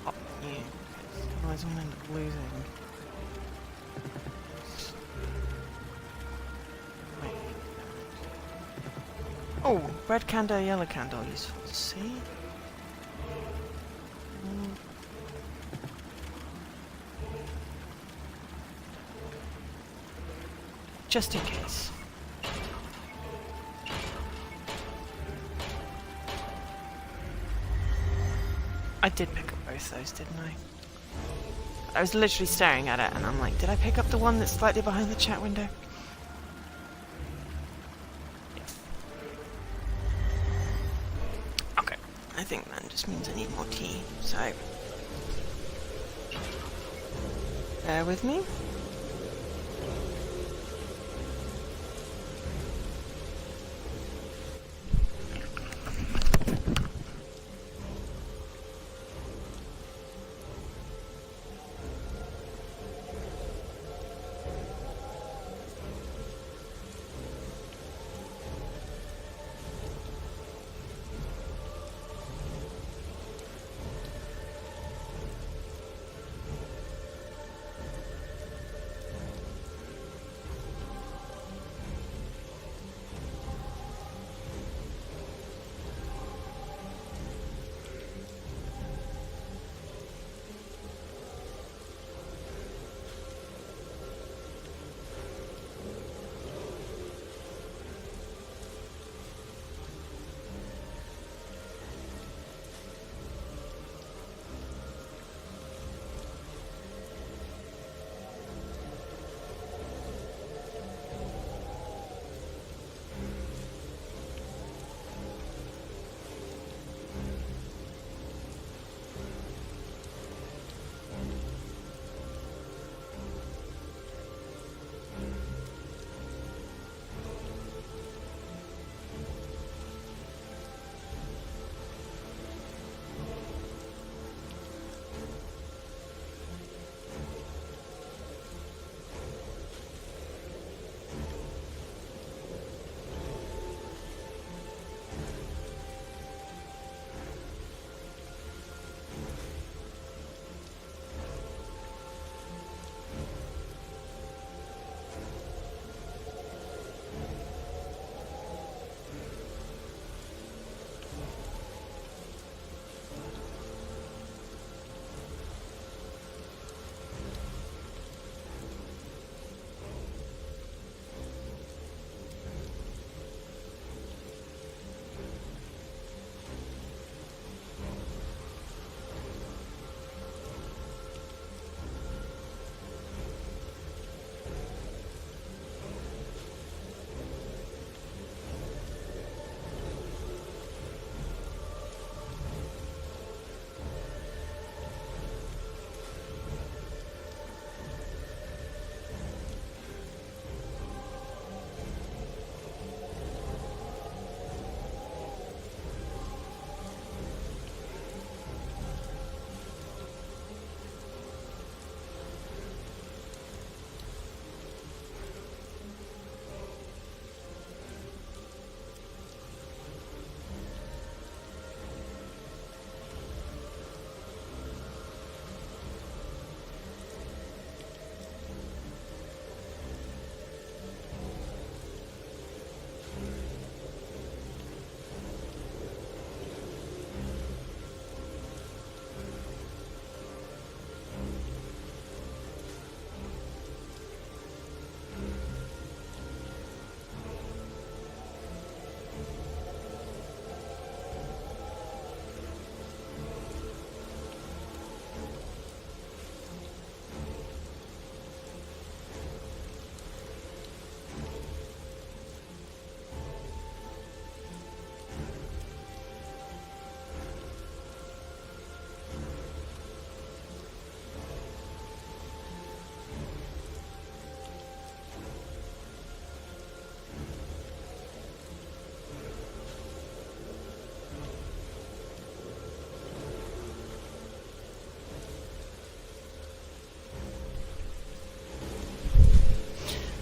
Hot new, because otherwise I'm going to end up losing. Wait. Oh, red candle, yellow candle, useful to see. Just in case. I did pick up both those, didn't I? I was literally staring at it and I'm like, did I pick up the one that's slightly behind the chat window? Yes. Okay, I think that just means I need more tea, so... Bear with me.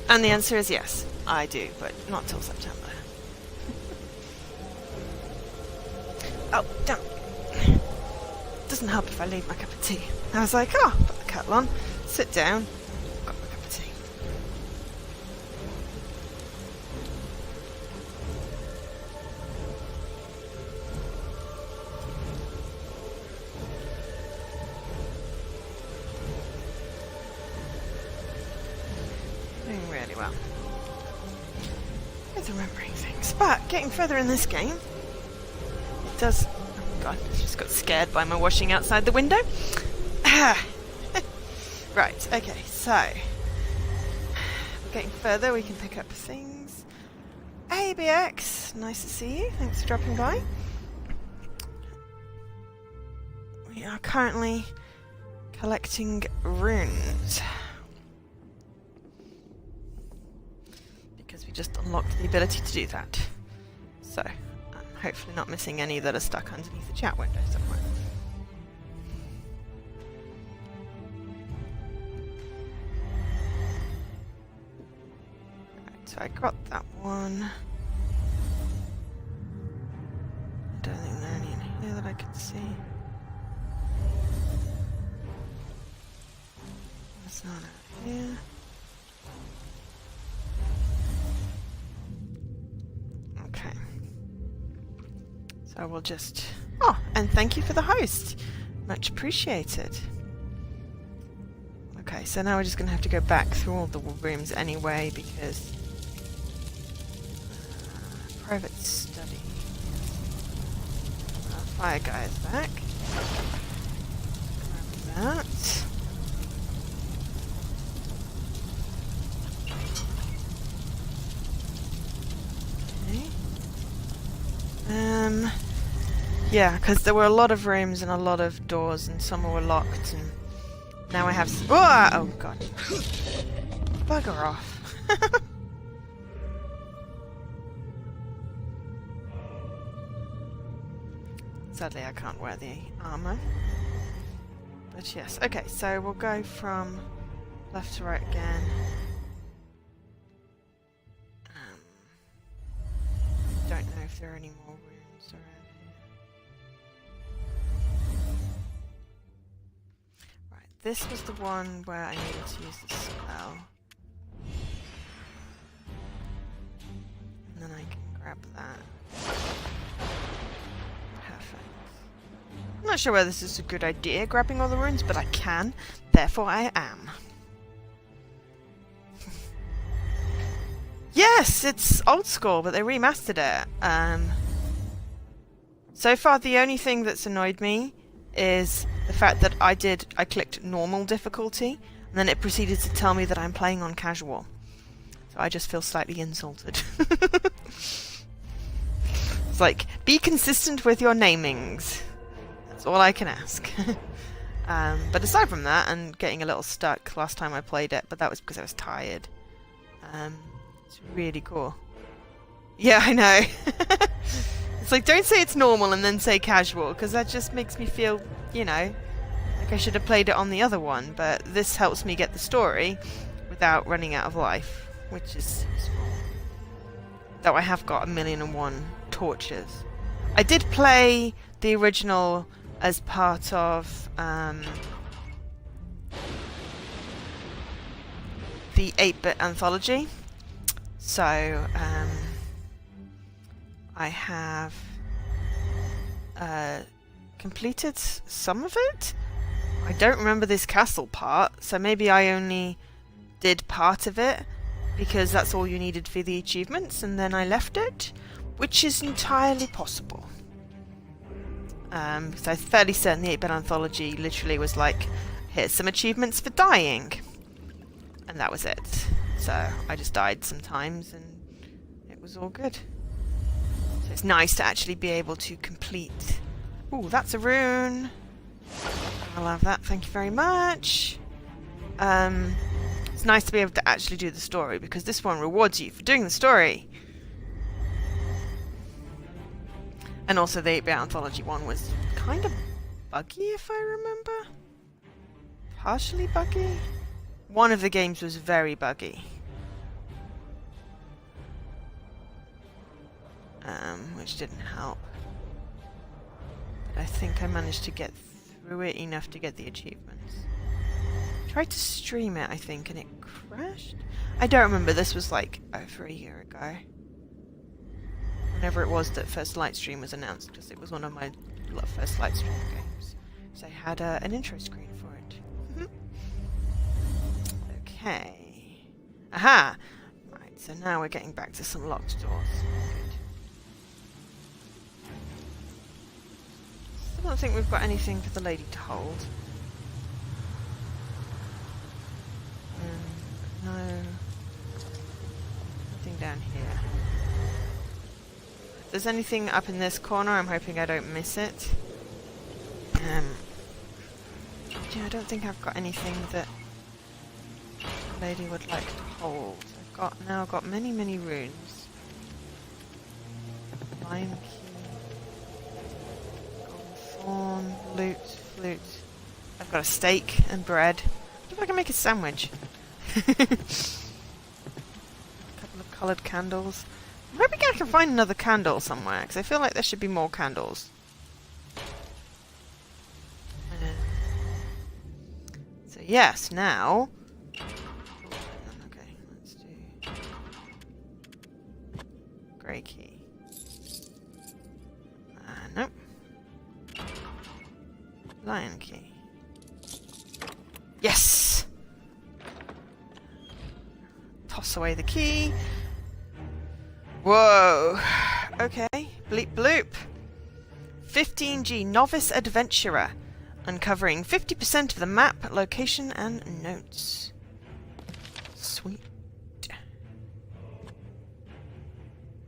And the answer is yes, I do, but not till September. Oh, damn. Doesn't help if I leave my cup of tea. I was like, oh, put the kettle on, sit down, got my cup of tea. Doing really well with remembering things. But getting further in this game, it does... Oh god, I just got scared by my washing outside the window. Right, okay, so getting further, we can pick up things. Hey BX, nice to see you, thanks for dropping by. We are currently collecting runes. just unlocked the ability to do that. So, I'm hopefully not missing any that are stuck underneath the chat window somewhere. Right, so I got that one. I don't think there are any in here that I can see. That's not out here. Okay. So we'll just... Oh, and thank you for the host. Much appreciated. Okay, so now we're just going to have to go back through all the rooms anyway, because... private study. Our fire guy is back. Grab that. Yeah, because there were a lot of rooms and a lot of doors, and some were locked, and now I have... Oh god. Bugger off. Sadly, I can't wear the armor. But yes, okay, so we'll go from left to right again. Don't know if there are any more rooms around here. Right, this was the one where I needed to use the spell. And then I can grab that. Perfect. I'm not sure whether this is a good idea, grabbing all the runes, but I can. Therefore I am. Yes, it's old school, but they remastered it. So far, the only thing that's annoyed me is the fact that I clicked normal difficulty, and then it proceeded to tell me that I'm playing on casual. So I just feel slightly insulted. It's like, be consistent with your namings. That's all I can ask. But aside from that, and getting a little stuck last time I played it, but that was because I was tired. It's really cool. Yeah, I know. It's like, don't say it's normal and then say casual, because that just makes me feel, you know, like I should have played it on the other one, but this helps me get the story without running out of life, which is useful. Though I have got 1,000,001 torches. I did play the original as part of the 8-bit anthology. So, I have completed some of it. I don't remember this castle part, so maybe I only did part of it because that's all you needed for the achievements, and then I left it, which is entirely possible. Because I'm fairly certain the 8-bit anthology literally was like, here's some achievements for dying, and that was it. So I just died sometimes and it was all good. So it's nice to actually be able to complete... Ooh, that's a rune. I'll have that, thank you very much. It's nice to be able to actually do the story, because this one rewards you for doing the story. And also the 8-bit anthology one was kind of buggy, if I remember. Partially buggy. One of the games was very buggy. Which didn't help. But I think I managed to get through it enough to get the achievements. Tried to stream it, I think, and it crashed? I don't remember, this was like over a year ago. Whenever it was that First Lightstream was announced, because it was one of my first Lightstream games. So I had an intro screen for it. Okay. Aha! Right, so now we're getting back to some locked doors. Good. I don't think we've got anything for the lady to hold. No. Nothing down here. If there's anything up in this corner, I'm hoping I don't miss it. Yeah, I don't think I've got anything that the lady would like to hold. I Now got many, many runes. Lion key, golden thorn, lute, flute. I've got a steak and bread. I wonder if I can make a sandwich. A couple of coloured candles. I'm hoping I can find another candle somewhere, because I feel like there should be more candles. So yes, now... Okay, let's do... Grey key. Nope. Lion key. Yes! Toss away the key. Whoa! Okay. Bleep bloop. 15G Novice Adventurer. Uncovering 50% of the map, location, and notes. Sweet.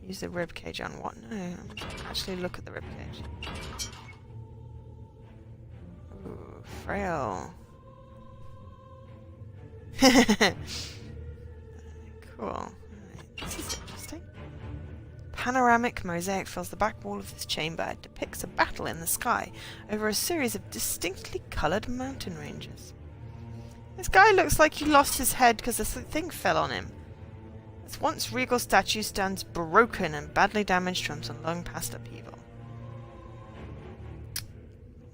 Use the ribcage on what? No, actually look at the ribcage. Ooh, frail. Cool. Right, this is interesting. Panoramic mosaic fills the back wall of this chamber. It depicts a battle in the sky over a series of distinctly coloured mountain ranges. This guy looks like he lost his head because this thing fell on him. This once regal statue stands broken and badly damaged from some long past upheaval.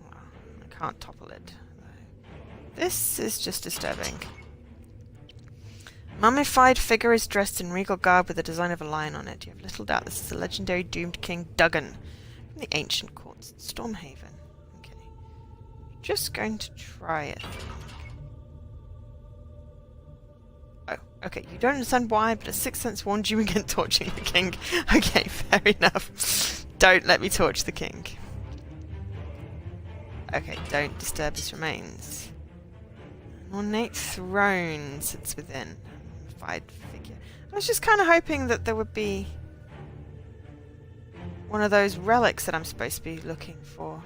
Well, I can't topple it, though. This is just disturbing. Mummified figure is dressed in regal garb with the design of a lion on it. You have little doubt this is the legendary doomed King Duggan from the ancient courts at Stormhaven. Okay. Just going to try it. Oh, okay. You don't understand why, but a sixth sense warned you against torching the king. Okay, fair enough. Don't let me torch the king. Okay, don't disturb his remains. An ornate throne sits within. Figure. I was just kind of hoping that there would be one of those relics that I'm supposed to be looking for.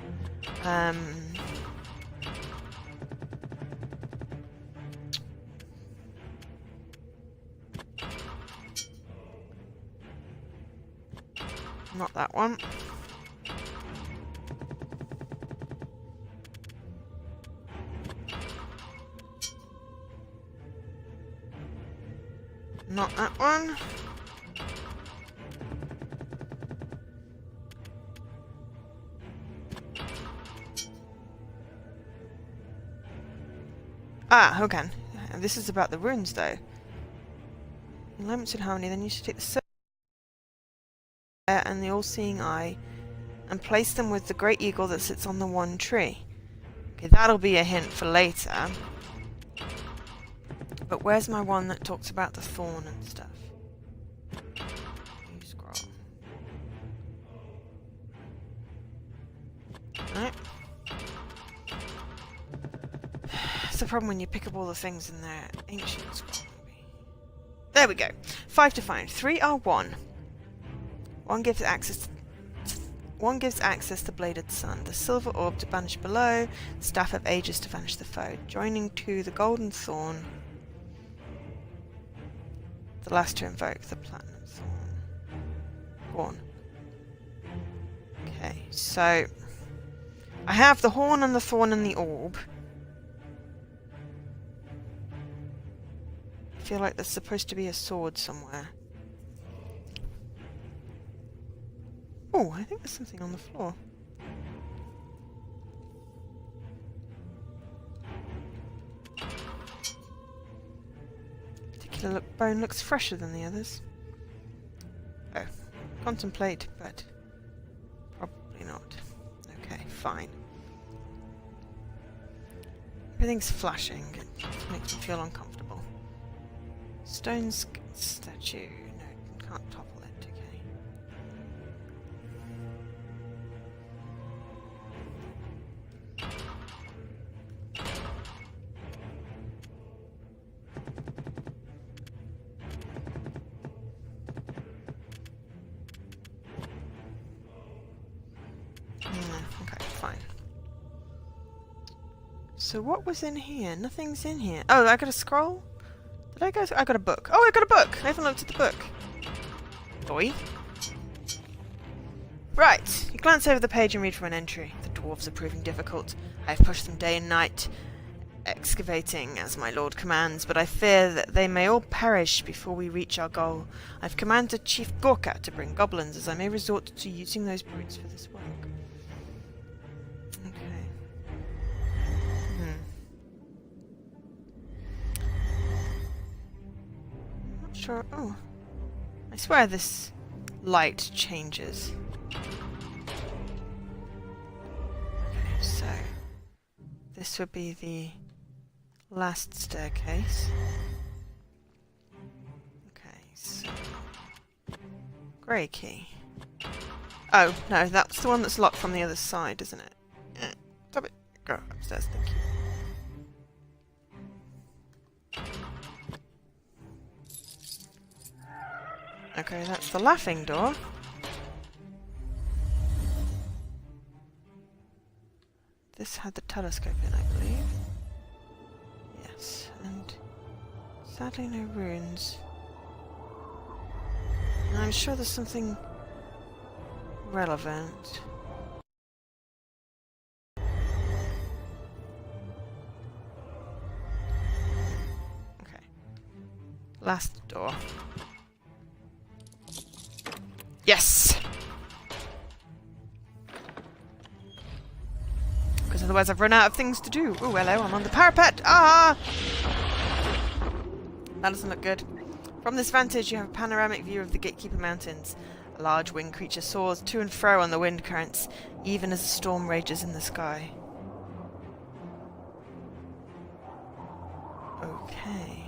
Not that one. Not that one. Ah, okay. This is about the runes, though. In alignments in harmony, then you should take the circle and the all-seeing eye and place them with the great eagle that sits on the one tree. Okay, that'll be a hint for later. But where's my one that talks about the thorn and stuff? New scroll. Right. It's the problem when you pick up all the things in their ancient scroll, maybe. There we go. 5 to find. 3 are 1. One gives access to Bladed Sun, the silver orb to banish below, the staff of ages to vanish the foe, joining to the golden thorn. The last to invoke the platinum horn. Okay, so I have the horn and the thorn and the orb. I feel like there's supposed to be a sword somewhere. Oh, I think there's something on the floor. Bone looks fresher than the others. Oh, contemplate, but probably not. Okay, fine. Everything's flashing. It makes me feel uncomfortable. Stone statue. No, can't topple it. Okay. Okay, fine. So what was in here? Nothing's in here. Oh, I got a scroll? Did Did I go? I got a book. Oh, I got a book. I haven't looked at the book. Boy. Right. You glance over the page and read from an entry. The dwarves are proving difficult. I have pushed them day and night, excavating as my lord commands, but I fear that they may all perish before we reach our goal. I've commanded Chief Gorka to bring goblins, as I may resort to using those brutes for this work. Okay. Not sure. Oh. I swear this light changes. So, this would be the last staircase. Okay, so... Grey key. Oh, no, that's the one that's locked from the other side, isn't it? Stop it. Go upstairs, thank you. Okay, that's the laughing door. This had the telescope in, I believe. Yes, and sadly no runes. And I'm sure there's something relevant. Okay. Last door. Yes! Because otherwise I've run out of things to do. Oh, hello, I'm on the parapet! Ah! That doesn't look good. From this vantage you have a panoramic view of the Gatekeeper Mountains. A large winged creature soars to and fro on the wind currents, even as a storm rages in the sky. Okay.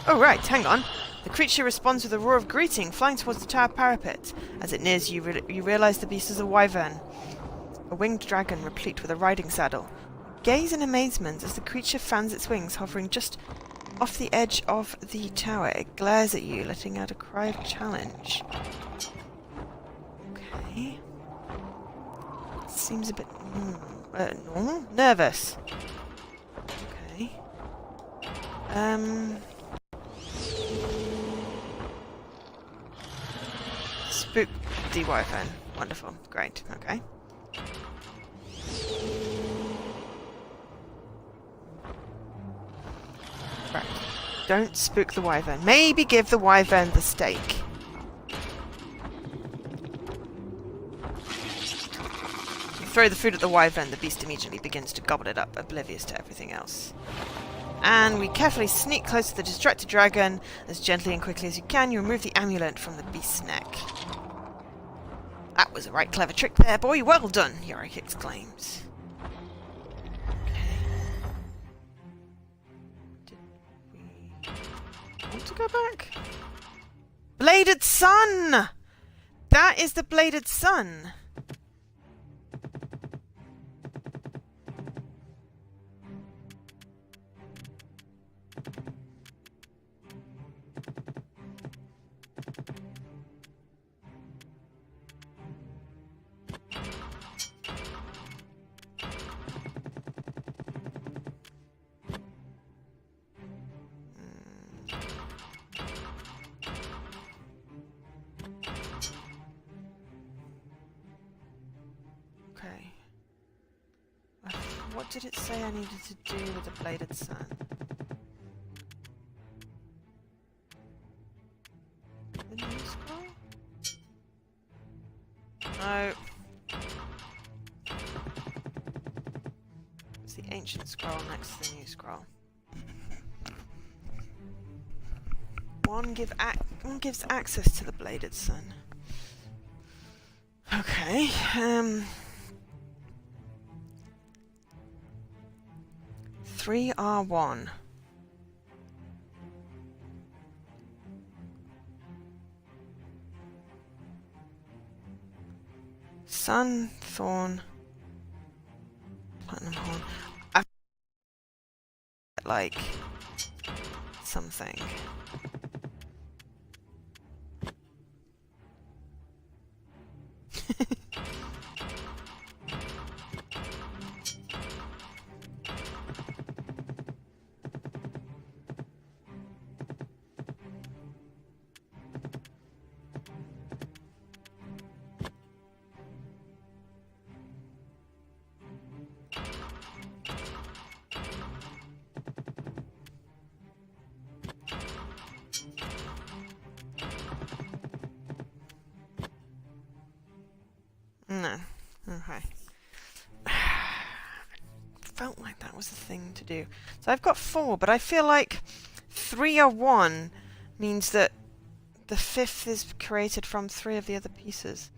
Oh right, hang on. The creature responds with a roar of greeting, flying towards the tower parapet. As it nears you, you realise the beast is a wyvern, a winged dragon replete with a riding saddle. Gaze in amazement as the creature fans its wings, hovering just off the edge of the tower. It glares at you, letting out a cry of challenge. Okay. Seems a bit normal? Nervous. Okay. Spook the wyvern. Wonderful. Great. Okay. Right. Don't spook the wyvern. Maybe give the wyvern the steak. You throw the food at the wyvern, the beast immediately begins to gobble it up, oblivious to everything else. And we carefully sneak close to the distracted dragon. As gently and quickly as you can, you remove the amulet from the beast's neck. That was a right clever trick there, boy. Well done, Yorick exclaims. Okay. Did we want to go back? Bladed Sun! That is the Bladed Sun. Okay. What did it say I needed to do with the Bladed Sun? The new scroll? No. It's the ancient scroll next to the new scroll. One gives access to the Bladed Sun. Okay, 3R1. Sun, Thorn, Platinum Horn. I like something. No. Okay. Felt like that was the thing to do. So I've got 4, but I feel like 3 or 1 means that the 5th is created from 3 of the other pieces.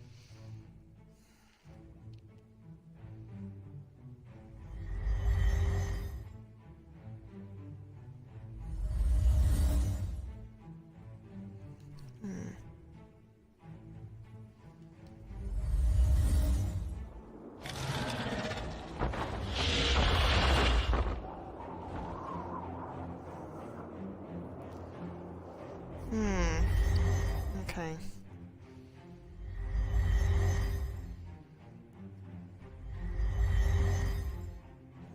Okay.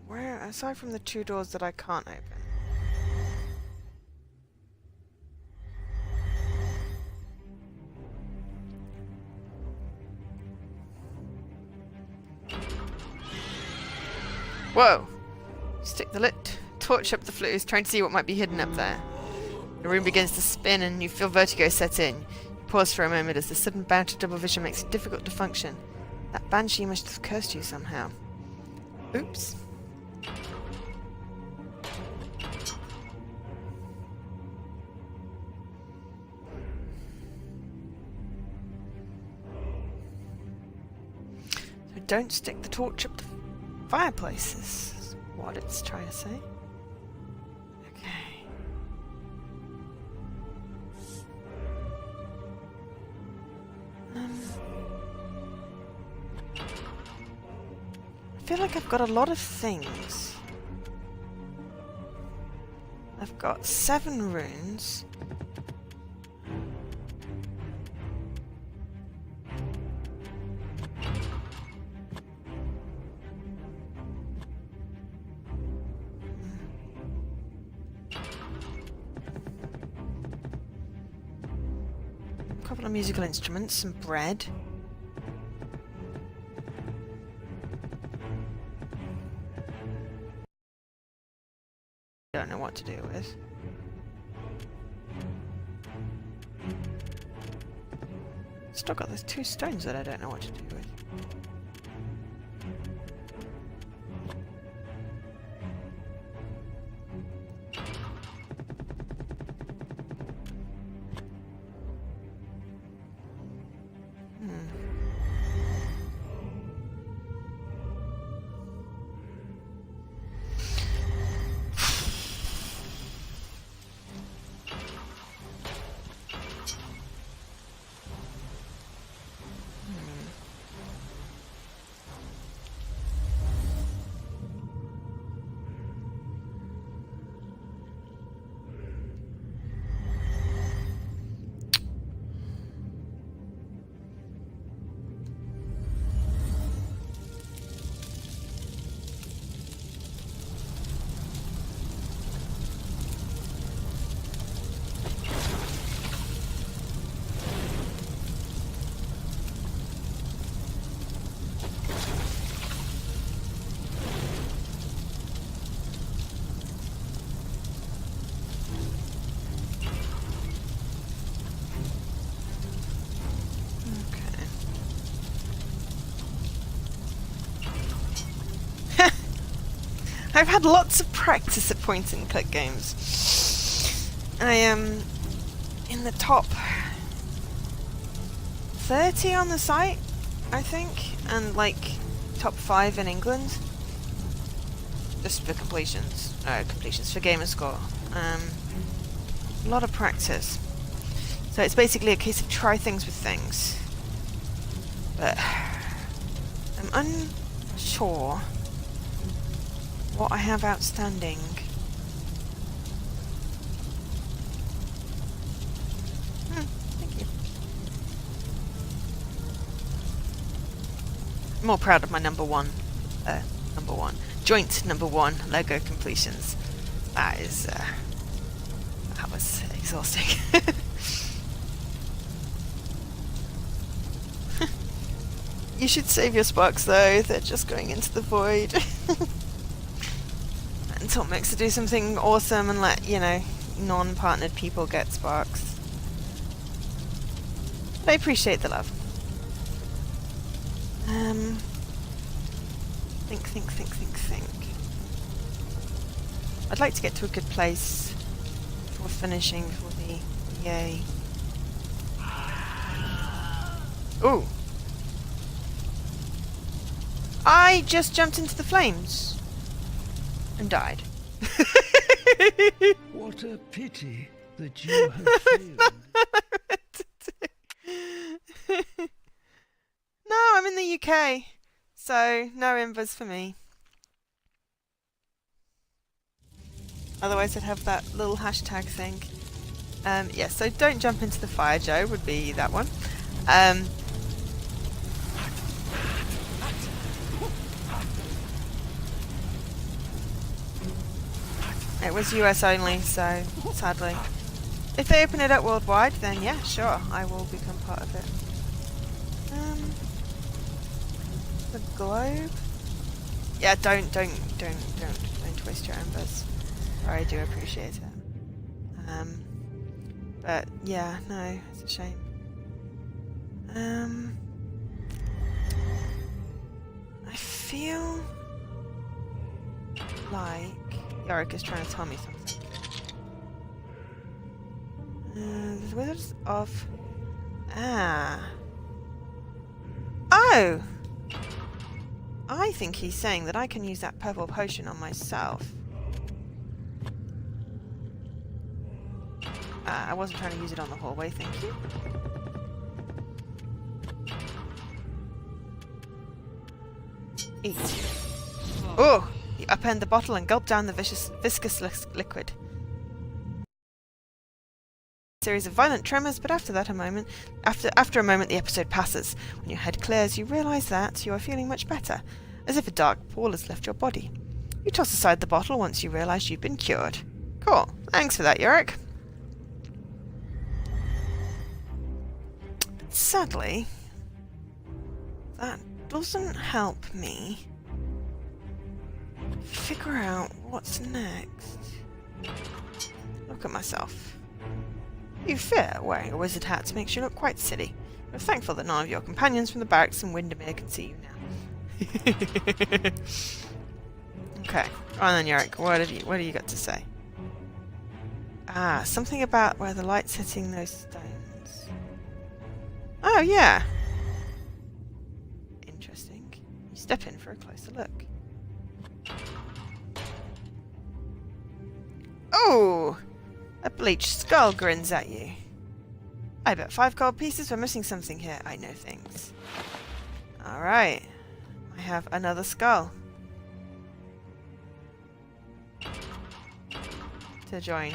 Where, aside from the 2 doors that I can't open? Whoa! Stick the lit torch up the flues, trying to see what might be hidden up there. The room begins to spin and you feel vertigo set in. You pause for a moment as the sudden bout of double vision makes it difficult to function. That banshee must have cursed you somehow. Oops. So don't stick the torch up the fireplace, is what it's trying to say. Okay. I feel like I've got a lot of things. I've got 7 runes. A couple of musical instruments, some bread. Don't know what to do with. Still got those 2 stones that I don't know what to do with. I've had lots of practice at point-and-click games. I am in the top 30 on the site, I think, and like top 5 in England. Just for completions. Completions for gamer score. A lot of practice. So it's basically a case of try things with things. But I'm unsure what I have outstanding. Thank you. more proud of my number one joint number one Lego completions. That was exhausting. You should save your sparks though, they're just going into the void. And Tom makes to do something awesome and let, non-partnered people get sparks. But I appreciate the love. Think. I'd like to get to a good place before finishing for the yay. Ooh. I just jumped into the flames and died. What a pity that you have failed. No, I'm in the UK, so no invers for me. Otherwise I'd have that little hashtag thing. Yeah, so don't jump into the fire, Joe, would be that one. It was US only, so sadly. If they open it up worldwide, then yeah, sure, I will become part of it. The globe? Yeah, don't waste your embers. I do appreciate it. But yeah, no, it's a shame. I feel like Yorick is trying to tell me something. The Wizards of... Oh! I think he's saying that I can use that purple potion on myself. I wasn't trying to use it on the hallway, thank you. Eat. Oh! He upended the bottle and gulped down the viscous liquid. Series of violent tremors, but after a moment the episode passes. When your head clears, you realise that you are feeling much better, as if a dark pall has left your body. You toss aside the bottle once you realise you've been cured. Cool. Thanks for that, Yorick. But sadly, that doesn't help me figure out what's next. Look at myself. You fear wearing a wizard hat makes you look quite silly. You're thankful that none of your companions from the barracks in Windermere can see you now. Okay, on then, Yorick, what have you got to say? Something about where the light's hitting those stones. Oh, yeah. Interesting. You step in for a closer look. Oh! A bleached skull grins at you. I bet 5 gold pieces we're missing something here. I know things. Alright. I have another skull. To join.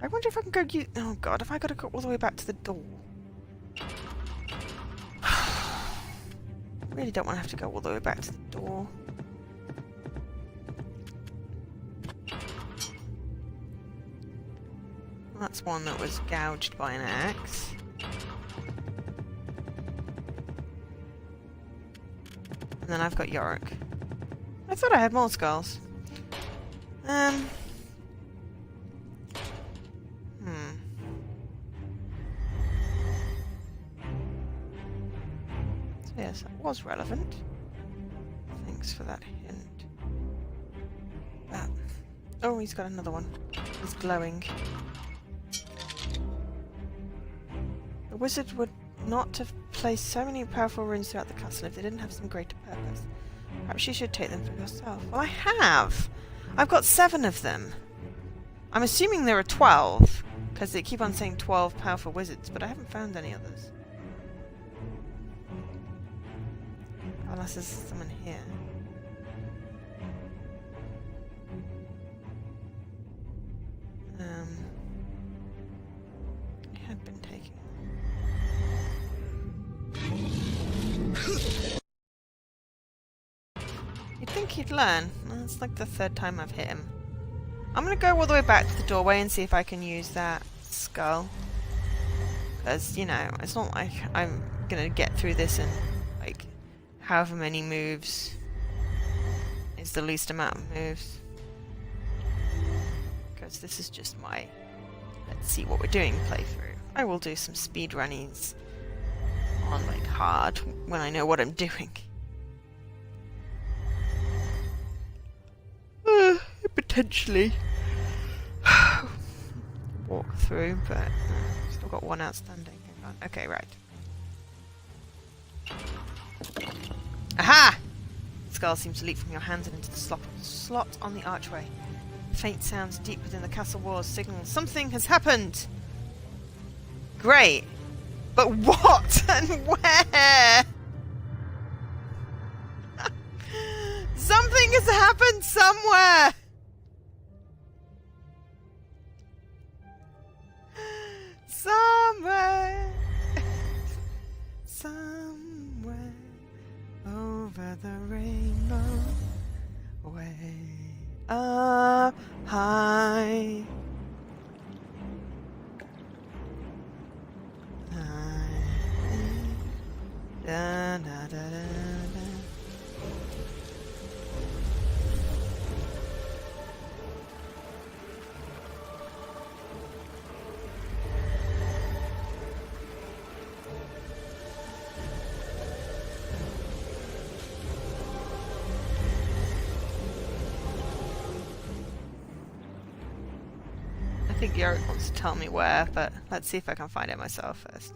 I wonder if I can go oh god, if I gotta go all the way back to the door. Really don't want to have to go all the way back to the door. That's one that was gouged by an axe. And then I've got Yorick. I thought I had more skulls. So yes, that was relevant. Thanks for that hint. Oh, he's got another one. He's glowing. The wizard would not have placed so many powerful runes throughout the castle if they didn't have some greater purpose. Perhaps you should take them for yourself. Well, I have! I've got 7 of them. I'm assuming there are 12, because they keep on saying 12 powerful wizards, but I haven't found any others. Unless there's someone here. I had been taking think he'd learn. That's like the third time I've hit him. I'm gonna go all the way back to the doorway and see if I can use that skull. Because, you know, it's not like I'm gonna get through this in, like, however many moves is the least amount of moves. Because this is just my let's see what we're doing playthrough. I will do some speed runnings on, like, hard when I know what I'm doing. Potentially walk through, but still got one outstanding. Hang on. Okay, right. Aha! The skull seems to leap from your hands and into the slot on the archway. Faint sounds deep within the castle walls signal something has happened. Great, but what and where? Something has happened somewhere. Somewhere, somewhere over the rainbow, way up high. Da, da, da, da, da. I think Yorick wants to tell me where, but let's see if I can find it myself first.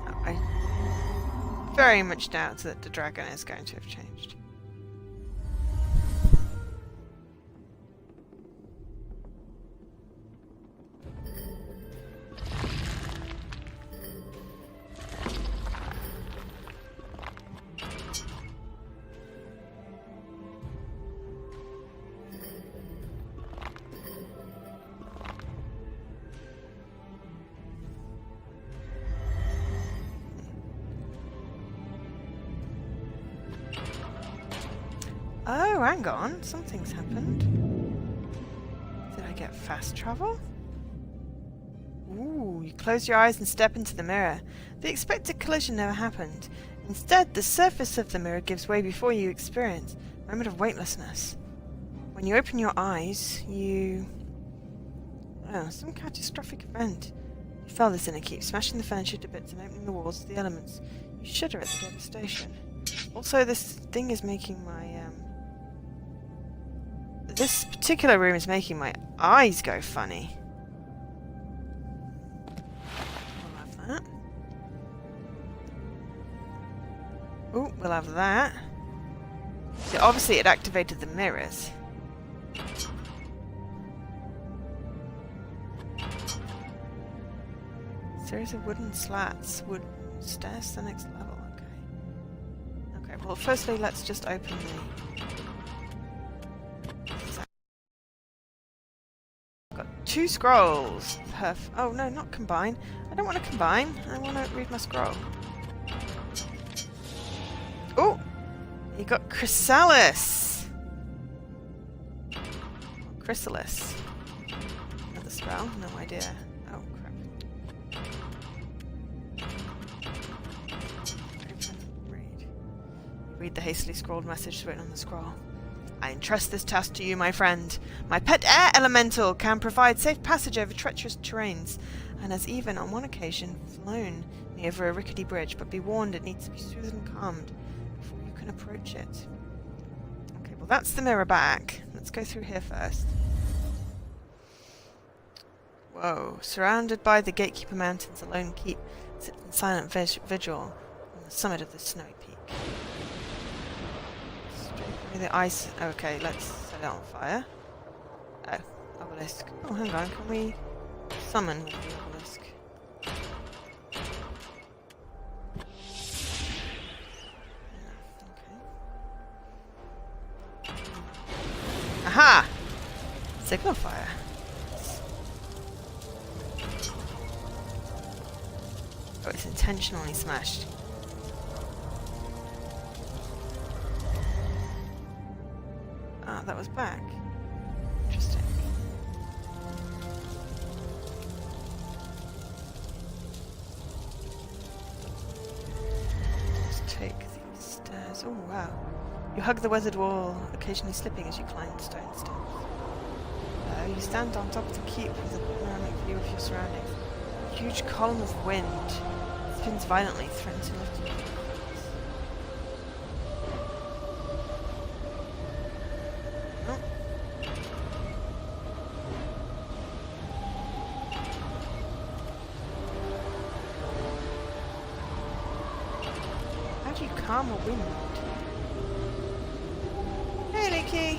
Oh, I very much doubt that the dragon is going to have changed. Oh, hang on. Something's happened. Did I get fast travel? Ooh, you close your eyes and step into the mirror. The expected collision never happened. Instead, the surface of the mirror gives way before you experience a moment of weightlessness. When you open your eyes, you... Oh, some catastrophic event. You fell this inner keep, smashing the furniture to bits and opening the walls to the elements. You shudder at the devastation. Also, this thing is making my, this particular room is making my eyes go funny. We'll have that. Oh, we'll have that. So obviously it activated the mirrors. Series of wooden slats. Wood stairs to the next level. Okay. Okay, well firstly let's just open the... Got 2 scrolls. Oh no, not combine. I don't want to combine. I want to read my scroll. Oh! You got Chrysalis. Chrysalis. Another spell? No idea. Oh crap. Open, read. Read the hastily scrawled message written on the scroll. I entrust this task to you, my friend. My pet air elemental can provide safe passage over treacherous terrains, and has even on one occasion flown me over a rickety bridge, but be warned it needs to be soothed and calmed before you can approach it. Okay, well that's the mirror back. Let's go through here first. Whoa. Surrounded by the Gatekeeper Mountains, a lone keep sits in silent vigil on the summit of the snowy peak. The ice. Okay, let's set it on fire. Oh, obelisk. Oh, hang on. Can we summon with the obelisk? Okay. Aha! Signal fire. Oh, it's intentionally smashed. that was back. Interesting. Let's take these stairs. Oh wow. You hug the weathered wall, occasionally slipping as you climb stone steps. You stand on top of the keep with a panoramic view of your surroundings. A huge column of wind spins violently, threatening to lift you. Oh. How do you calm a wind? Hey, Leaky!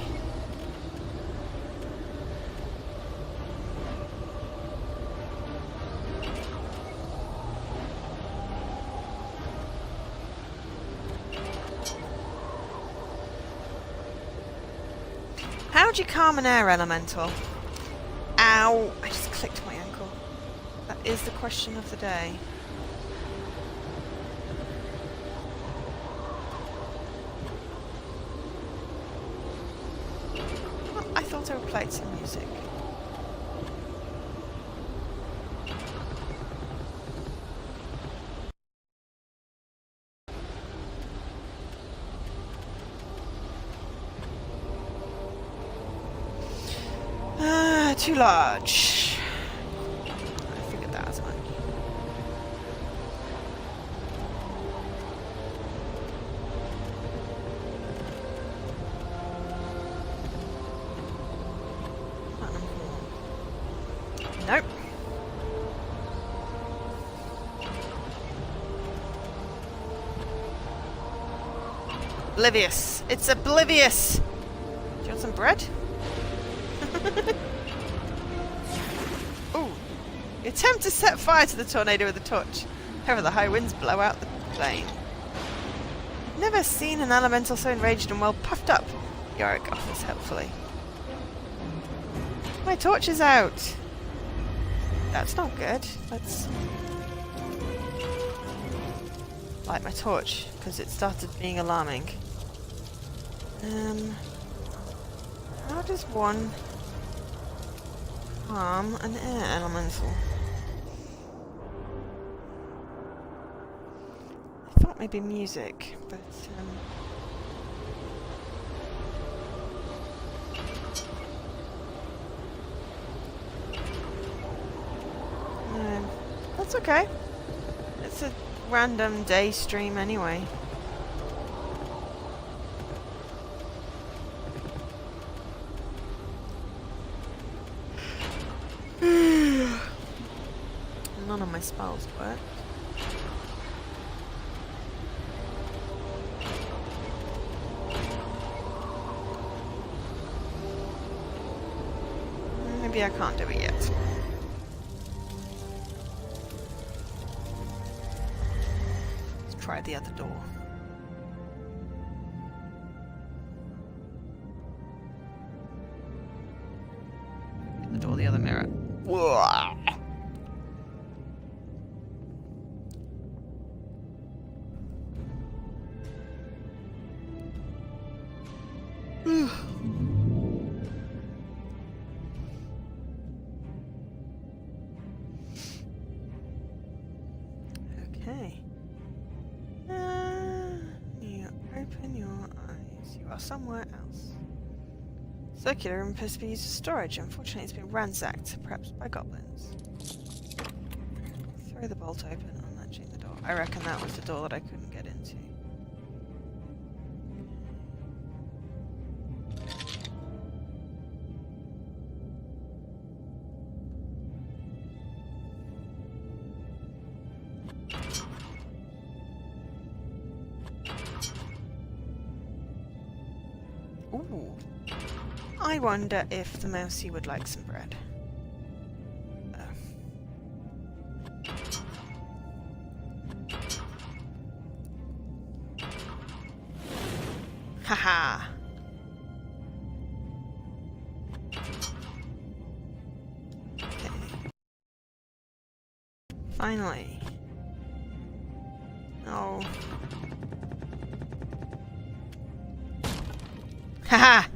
How'd you calm an air elemental? Ow! I just clicked my ankle. That is the question of the day. Oh, I thought I would play some music. Too large. I figured that as much. Nope. Oblivious. It's oblivious. Do you want some bread? Ooh. You attempt to set fire to the tornado with a torch. However, the high winds blow out the flame. Never seen an elemental so enraged and well puffed up. Yorick offers helpfully. My torch is out. That's not good. Let's light my torch because it started being alarming. How does one harm an air elemental? I thought maybe music, but no, that's okay. It's a random day stream anyway. None of my spells work. Maybe I can't do it yet. Let's try the other door. The door, the other mirror. Whoa. Okay. You open your eyes. You are somewhere else. Circular room appears to be used as storage. Unfortunately, it's been ransacked, perhaps by goblins. Throw the bolt open, unlatching the door. I reckon that was the door that I couldn't get into. Ooh. I wonder if the mousey would like some bread. Haha. Okay. Finally. Oh. Haha!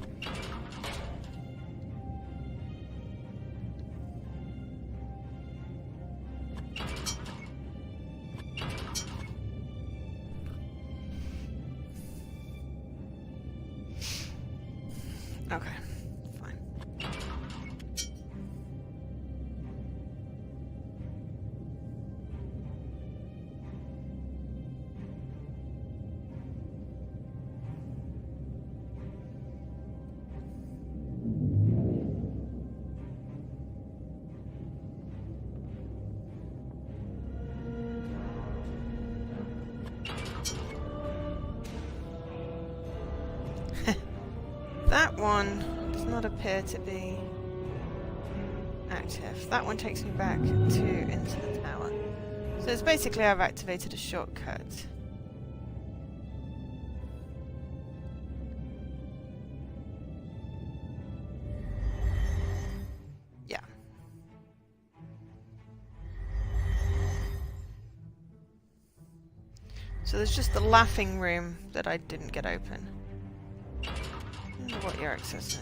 Okay, fine. That one does not appear to be active. That one takes me back to into the tower. So it's basically I've activated a shortcut. Yeah. So there's just the laughing room that I didn't get open. I wonder what your access is.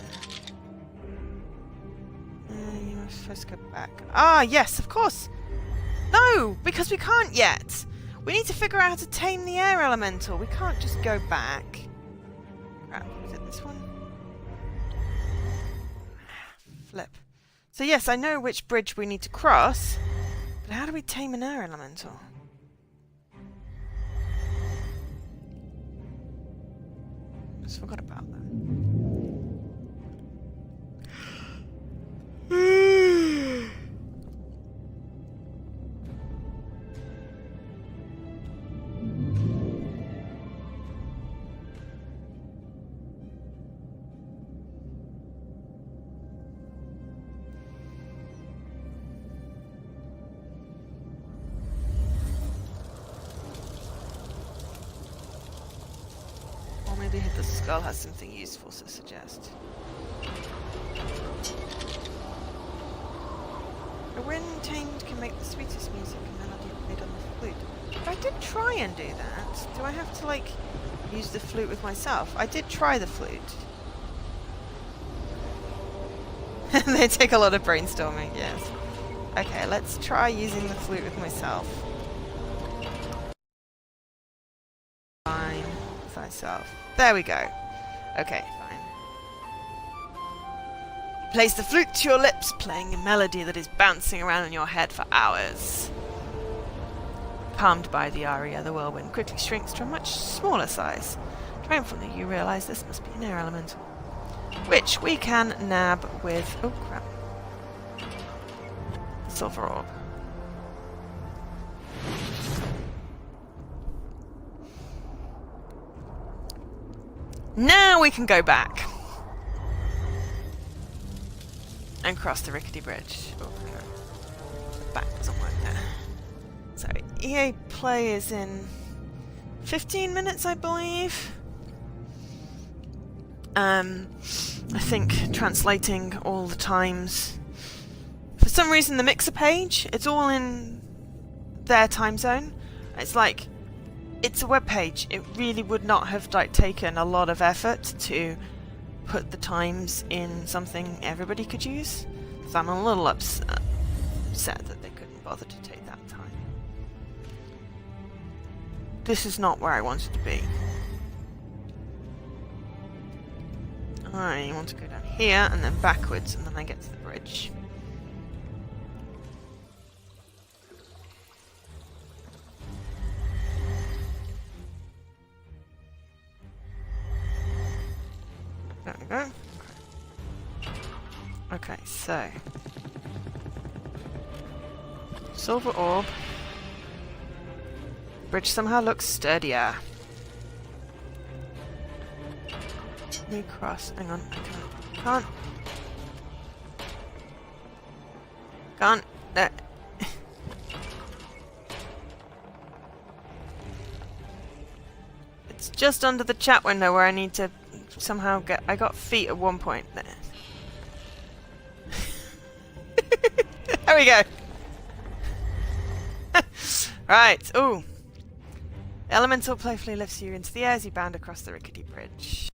You must first go back. Ah, yes, of course! No! Because we can't yet! We need to figure out how to tame the air elemental. We can't just go back. Crap, is it this one? Flip. So yes, I know which bridge we need to cross, but how do we tame an air elemental? Just forgot about that. Or maybe the skull has something useful to suggest. A wind tamed can make the sweetest music and melody played on the flute. But I did try and do that. Do I have to, like, use the flute with myself? I did try the flute. They take a lot of brainstorming, yes. Okay, let's try using the flute with myself. Fine. With thyself. There we go. Okay, fine. Place the flute to your lips, playing a melody that is bouncing around in your head for hours. Calmed by the aria, the whirlwind quickly shrinks to a much smaller size. Triumphantly, you realize this must be an air elemental, which we can nab with... oh crap. Silver orb. Now we can go back and cross the rickety bridge. Oh, no. The back doesn't work there. So EA Play is in 15 minutes, I believe. I think translating all the times. For some reason, the mixer page, it's all in their time zone. It's like, it's a web page. It really would not have taken a lot of effort to put the times in something everybody could use. So I'm a little upset that they couldn't bother to take that time. This is not where I wanted to be. I want to go down here and then backwards and then I get to the bridge. There we go. Okay, so silver orb. Bridge somehow looks sturdier. Recross. Hang on, I can't. It's just under the chat window where I need to somehow get... I got feet at one point there. There we go. Right. Ooh. Elemental playfully lifts you into the air as you bound across the rickety bridge.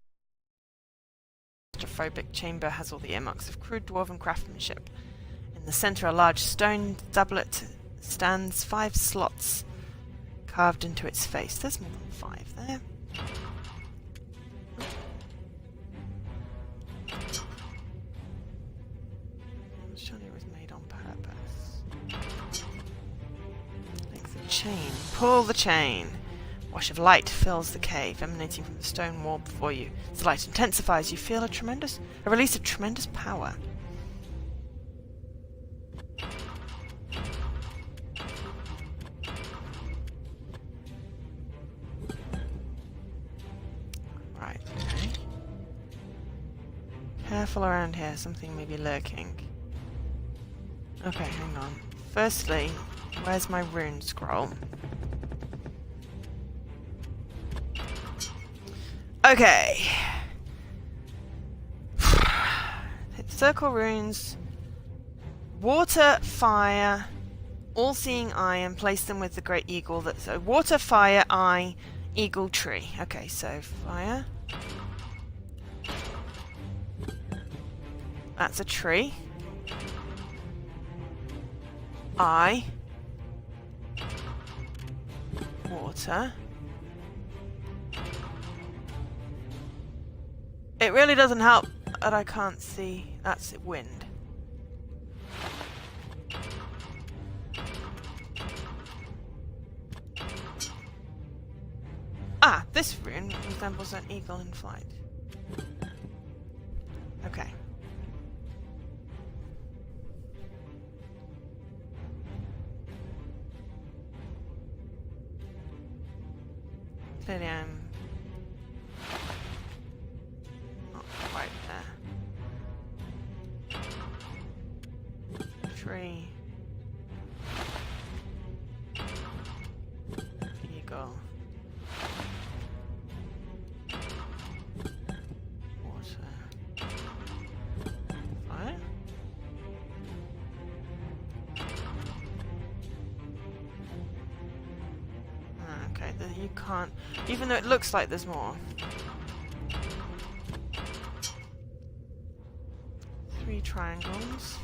The claustrophobic chamber has all the earmarks of crude dwarven craftsmanship. In the center, a large stone doublet stands, 5 slots carved into its face. There's more than 5 there. Surely it was made on purpose. Length of chain. Pull the chain. Wash of light fills the cave, emanating from the stone wall before you. As the light intensifies, you feel a release of tremendous power. Right, okay. Careful around here, something may be lurking. Okay, hang on. Firstly, where's my rune scroll? Okay. Circle runes. Water, fire, all-seeing eye, and place them with the great eagle. So water, fire, eye, eagle, tree. Okay, so fire. That's a tree. Eye. Water. It really doesn't help that I can't see. That's wind. Ah, this rune resembles an eagle in flight. Okay. Clearly I'm not quite there. Tree. Eagle. Water. Fire. Okay, you can't, even though it looks like there's more. 3 triangles.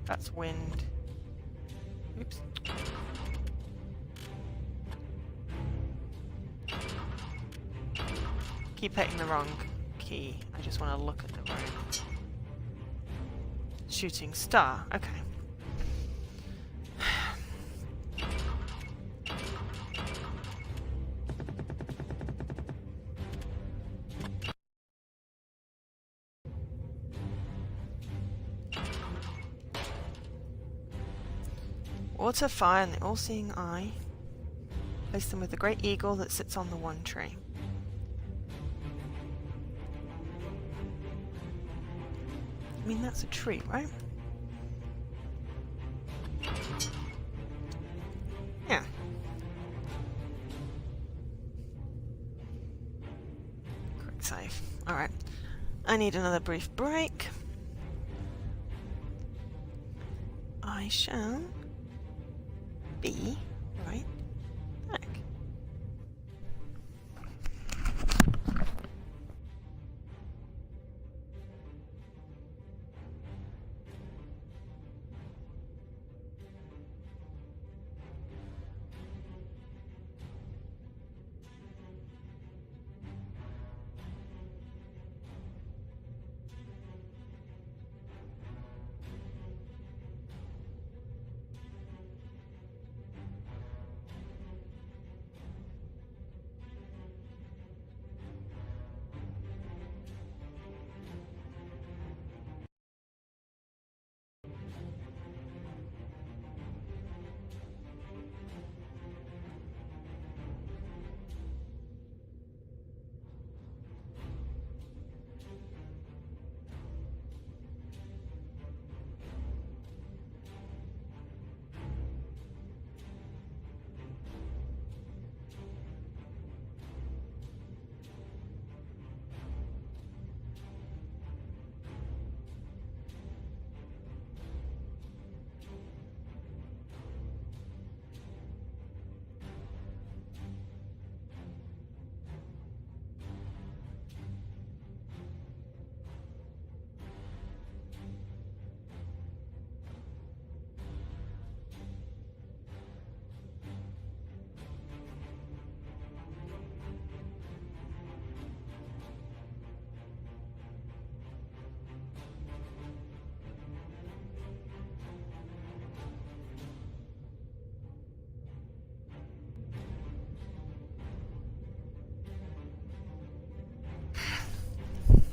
That's wind. Oops. Keep hitting the wrong key. I just want to look at the room. Shooting star. Okay. Water, fire, and the all-seeing eye. Place them with the great eagle that sits on the one tree. I mean, that's a tree, right? Yeah. Quick save. Alright. I need another brief break. I shall be right back.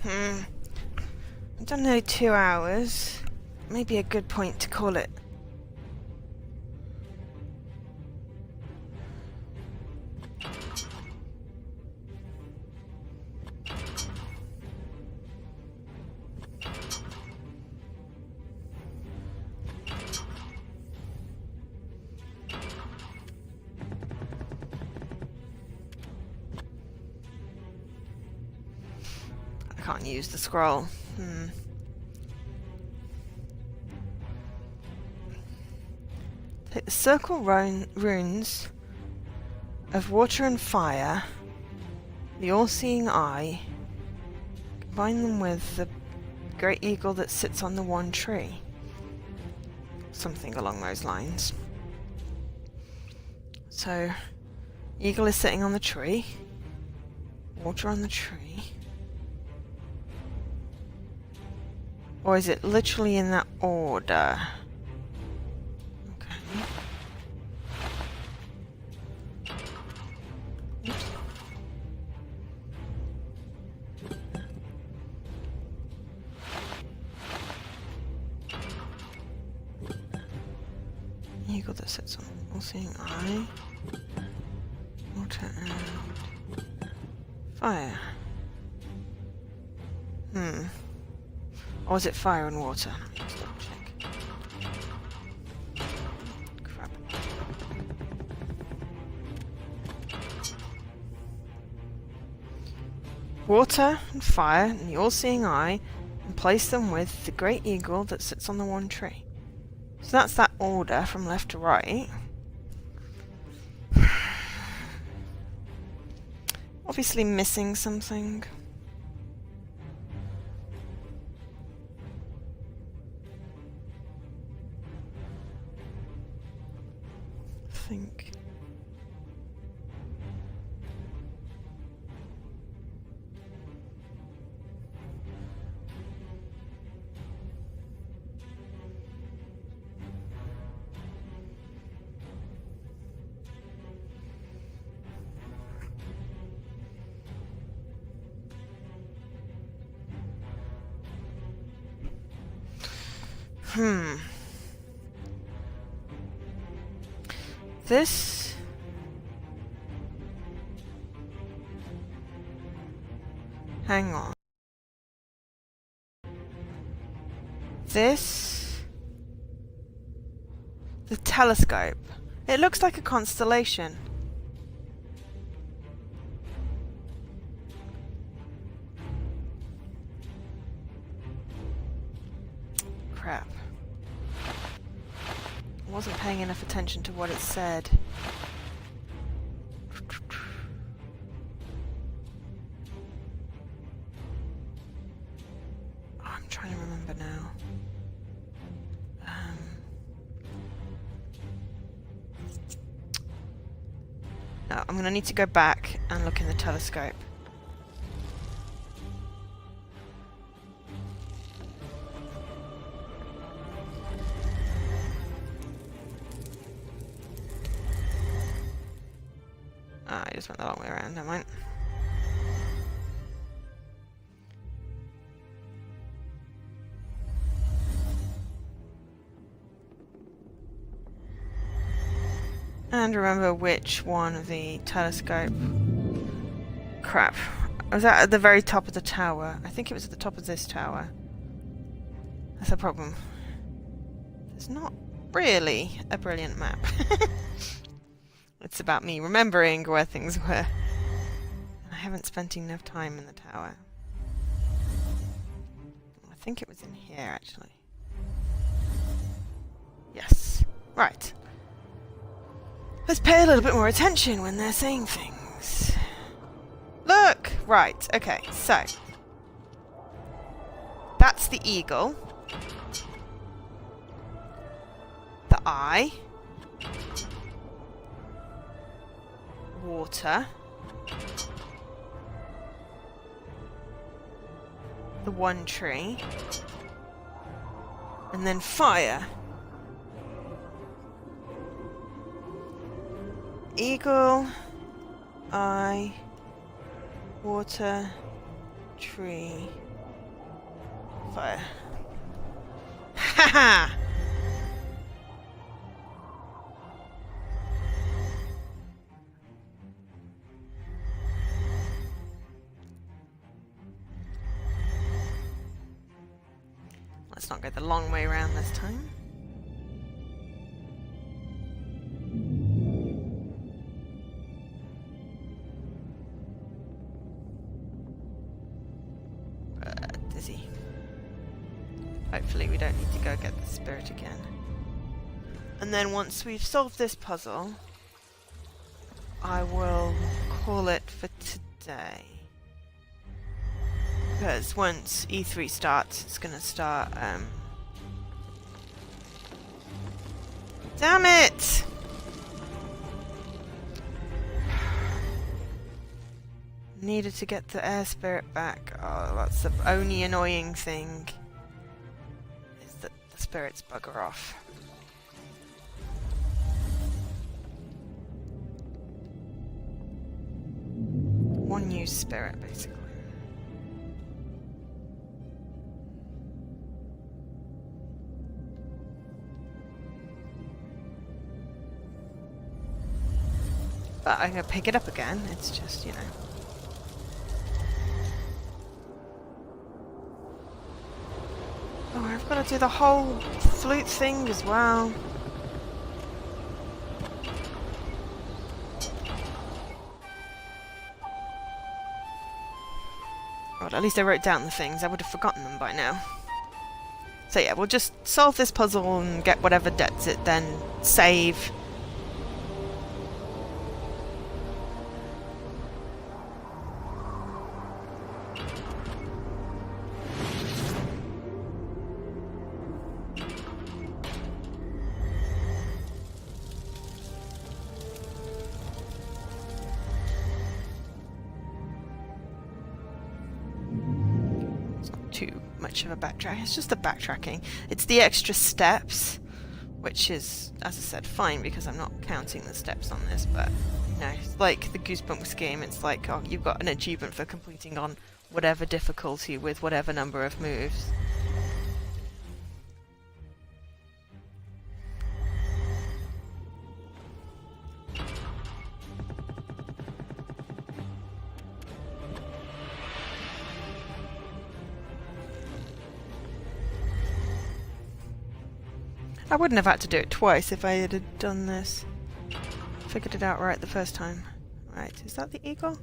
I've done nearly 2 hours. Maybe a good point to call it. I can't use the scroll. Take the circle runes of water and fire, the all-seeing eye, combine them with the great eagle that sits on the one tree. Something along those lines. So, eagle is sitting on the tree, water on the tree. Or is it literally in that order? Okay. Oops. Eagle that sits on all-seeing eye. Water and fire. Or is it fire and water? Let me just double check. Crap. Water and fire and the all-seeing eye, and place them with the great eagle that sits on the one tree. So that's that order from left to right. Obviously missing something. I think. This hang on. This the telescope. It looks like a constellation. Crap. I wasn't paying enough attention to what it said. Oh, I'm trying to remember now. No, I'm gonna need to go back and look in the telescope. Ah, I just went the long way around, never mind. And remember which one of the telescope. Crap. I was at the very top of the tower. I think it was at the top of this tower. That's the problem. There's not really a brilliant map. It's about me remembering where things were. And I haven't spent enough time in the tower. I think it was in here, actually. Yes. Right. Let's pay a little bit more attention when they're saying things. Look! Right, okay, so. That's the eagle. The eye. Water. The one tree. And then fire. Eagle, eye, water, tree, vampire. Haha! Let's not go the long way around this time. Dizzy. Hopefully we don't need to go get the spirit again. And then once we've solved this puzzle, I will call it for today. Because once E3 starts, it's going to start, Damn it! Needed to get the air spirit back. Oh, that's the only annoying thing. Is that the spirits bugger off. One new spirit, basically. But I'm gonna pick it up again. It's just, you know. Oh, I've got to do the whole flute thing as well. Well, at least I wrote down the things. I would have forgotten them by now. So yeah, we'll just solve this puzzle and get whatever debts it, then save. Too much of a backtrack. It's just the backtracking. It's the extra steps, which is, as I said, fine because I'm not counting the steps on this, but you know, it's like the Goosebumps game. It's like, oh, you've got an achievement for completing on whatever difficulty with whatever number of moves. I wouldn't have had to do it twice if I had done this. Figured it out right the first time. Right, is that the eagle?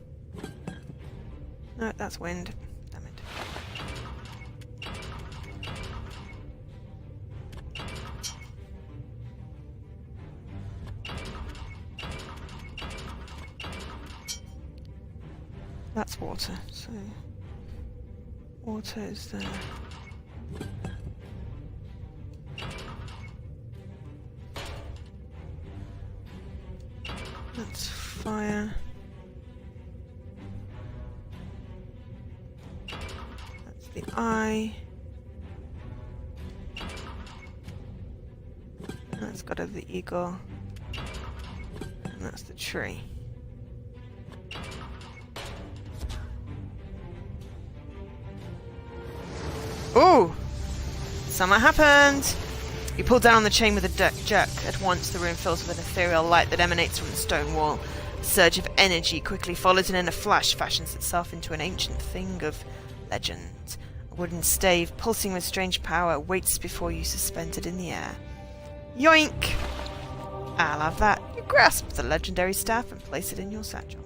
No, that's wind. Damn it. That's water, so water is there. That's fire. That's the eye. That's got to the eagle. And that's the tree. Ooh! Something happened! You pull down on the chain with a jerk. At once, the room fills with an ethereal light that emanates from the stone wall. A surge of energy quickly follows and in a flash fashions itself into an ancient thing of legend. A wooden stave, pulsing with strange power, waits before you suspended in the air. Yoink! I'll have that. You grasp the legendary staff and place it in your satchel.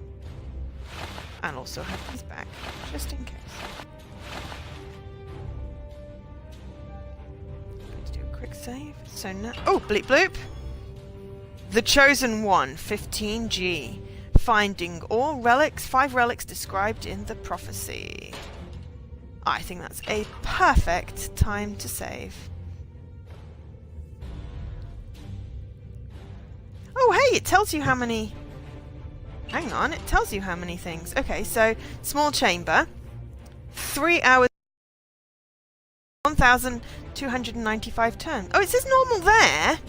I'll also have these back, just in case. Quick save. So now, oh, bleep bloop. The Chosen One, 15G. Finding all relics, 5 relics described in the prophecy. I think that's a perfect time to save. Oh, hey, it tells you how many. Hang on, it tells you how many things. Okay, so small chamber, 3 hours. 1,295 turns. Oh, it says normal there.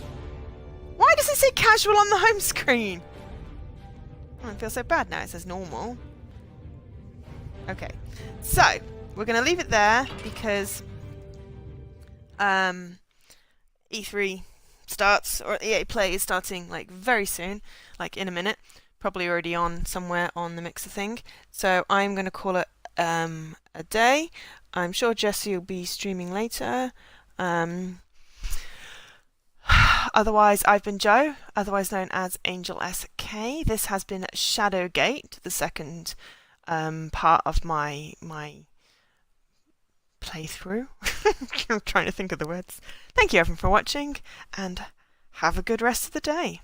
Why does it say casual on the home screen? Oh, I feel so bad now. It says normal. Okay, so we're going to leave it there because E3 starts, or EA Play is starting like very soon, like in a minute, probably already on somewhere on the Mixer thing. So I'm going to call it a day. I'm sure Jesse will be streaming later. Otherwise, I've been Joe, otherwise known as Angel SK. This has been Shadowgate, the second part of my playthrough. I'm trying to think of the words. Thank you everyone for watching, and have a good rest of the day.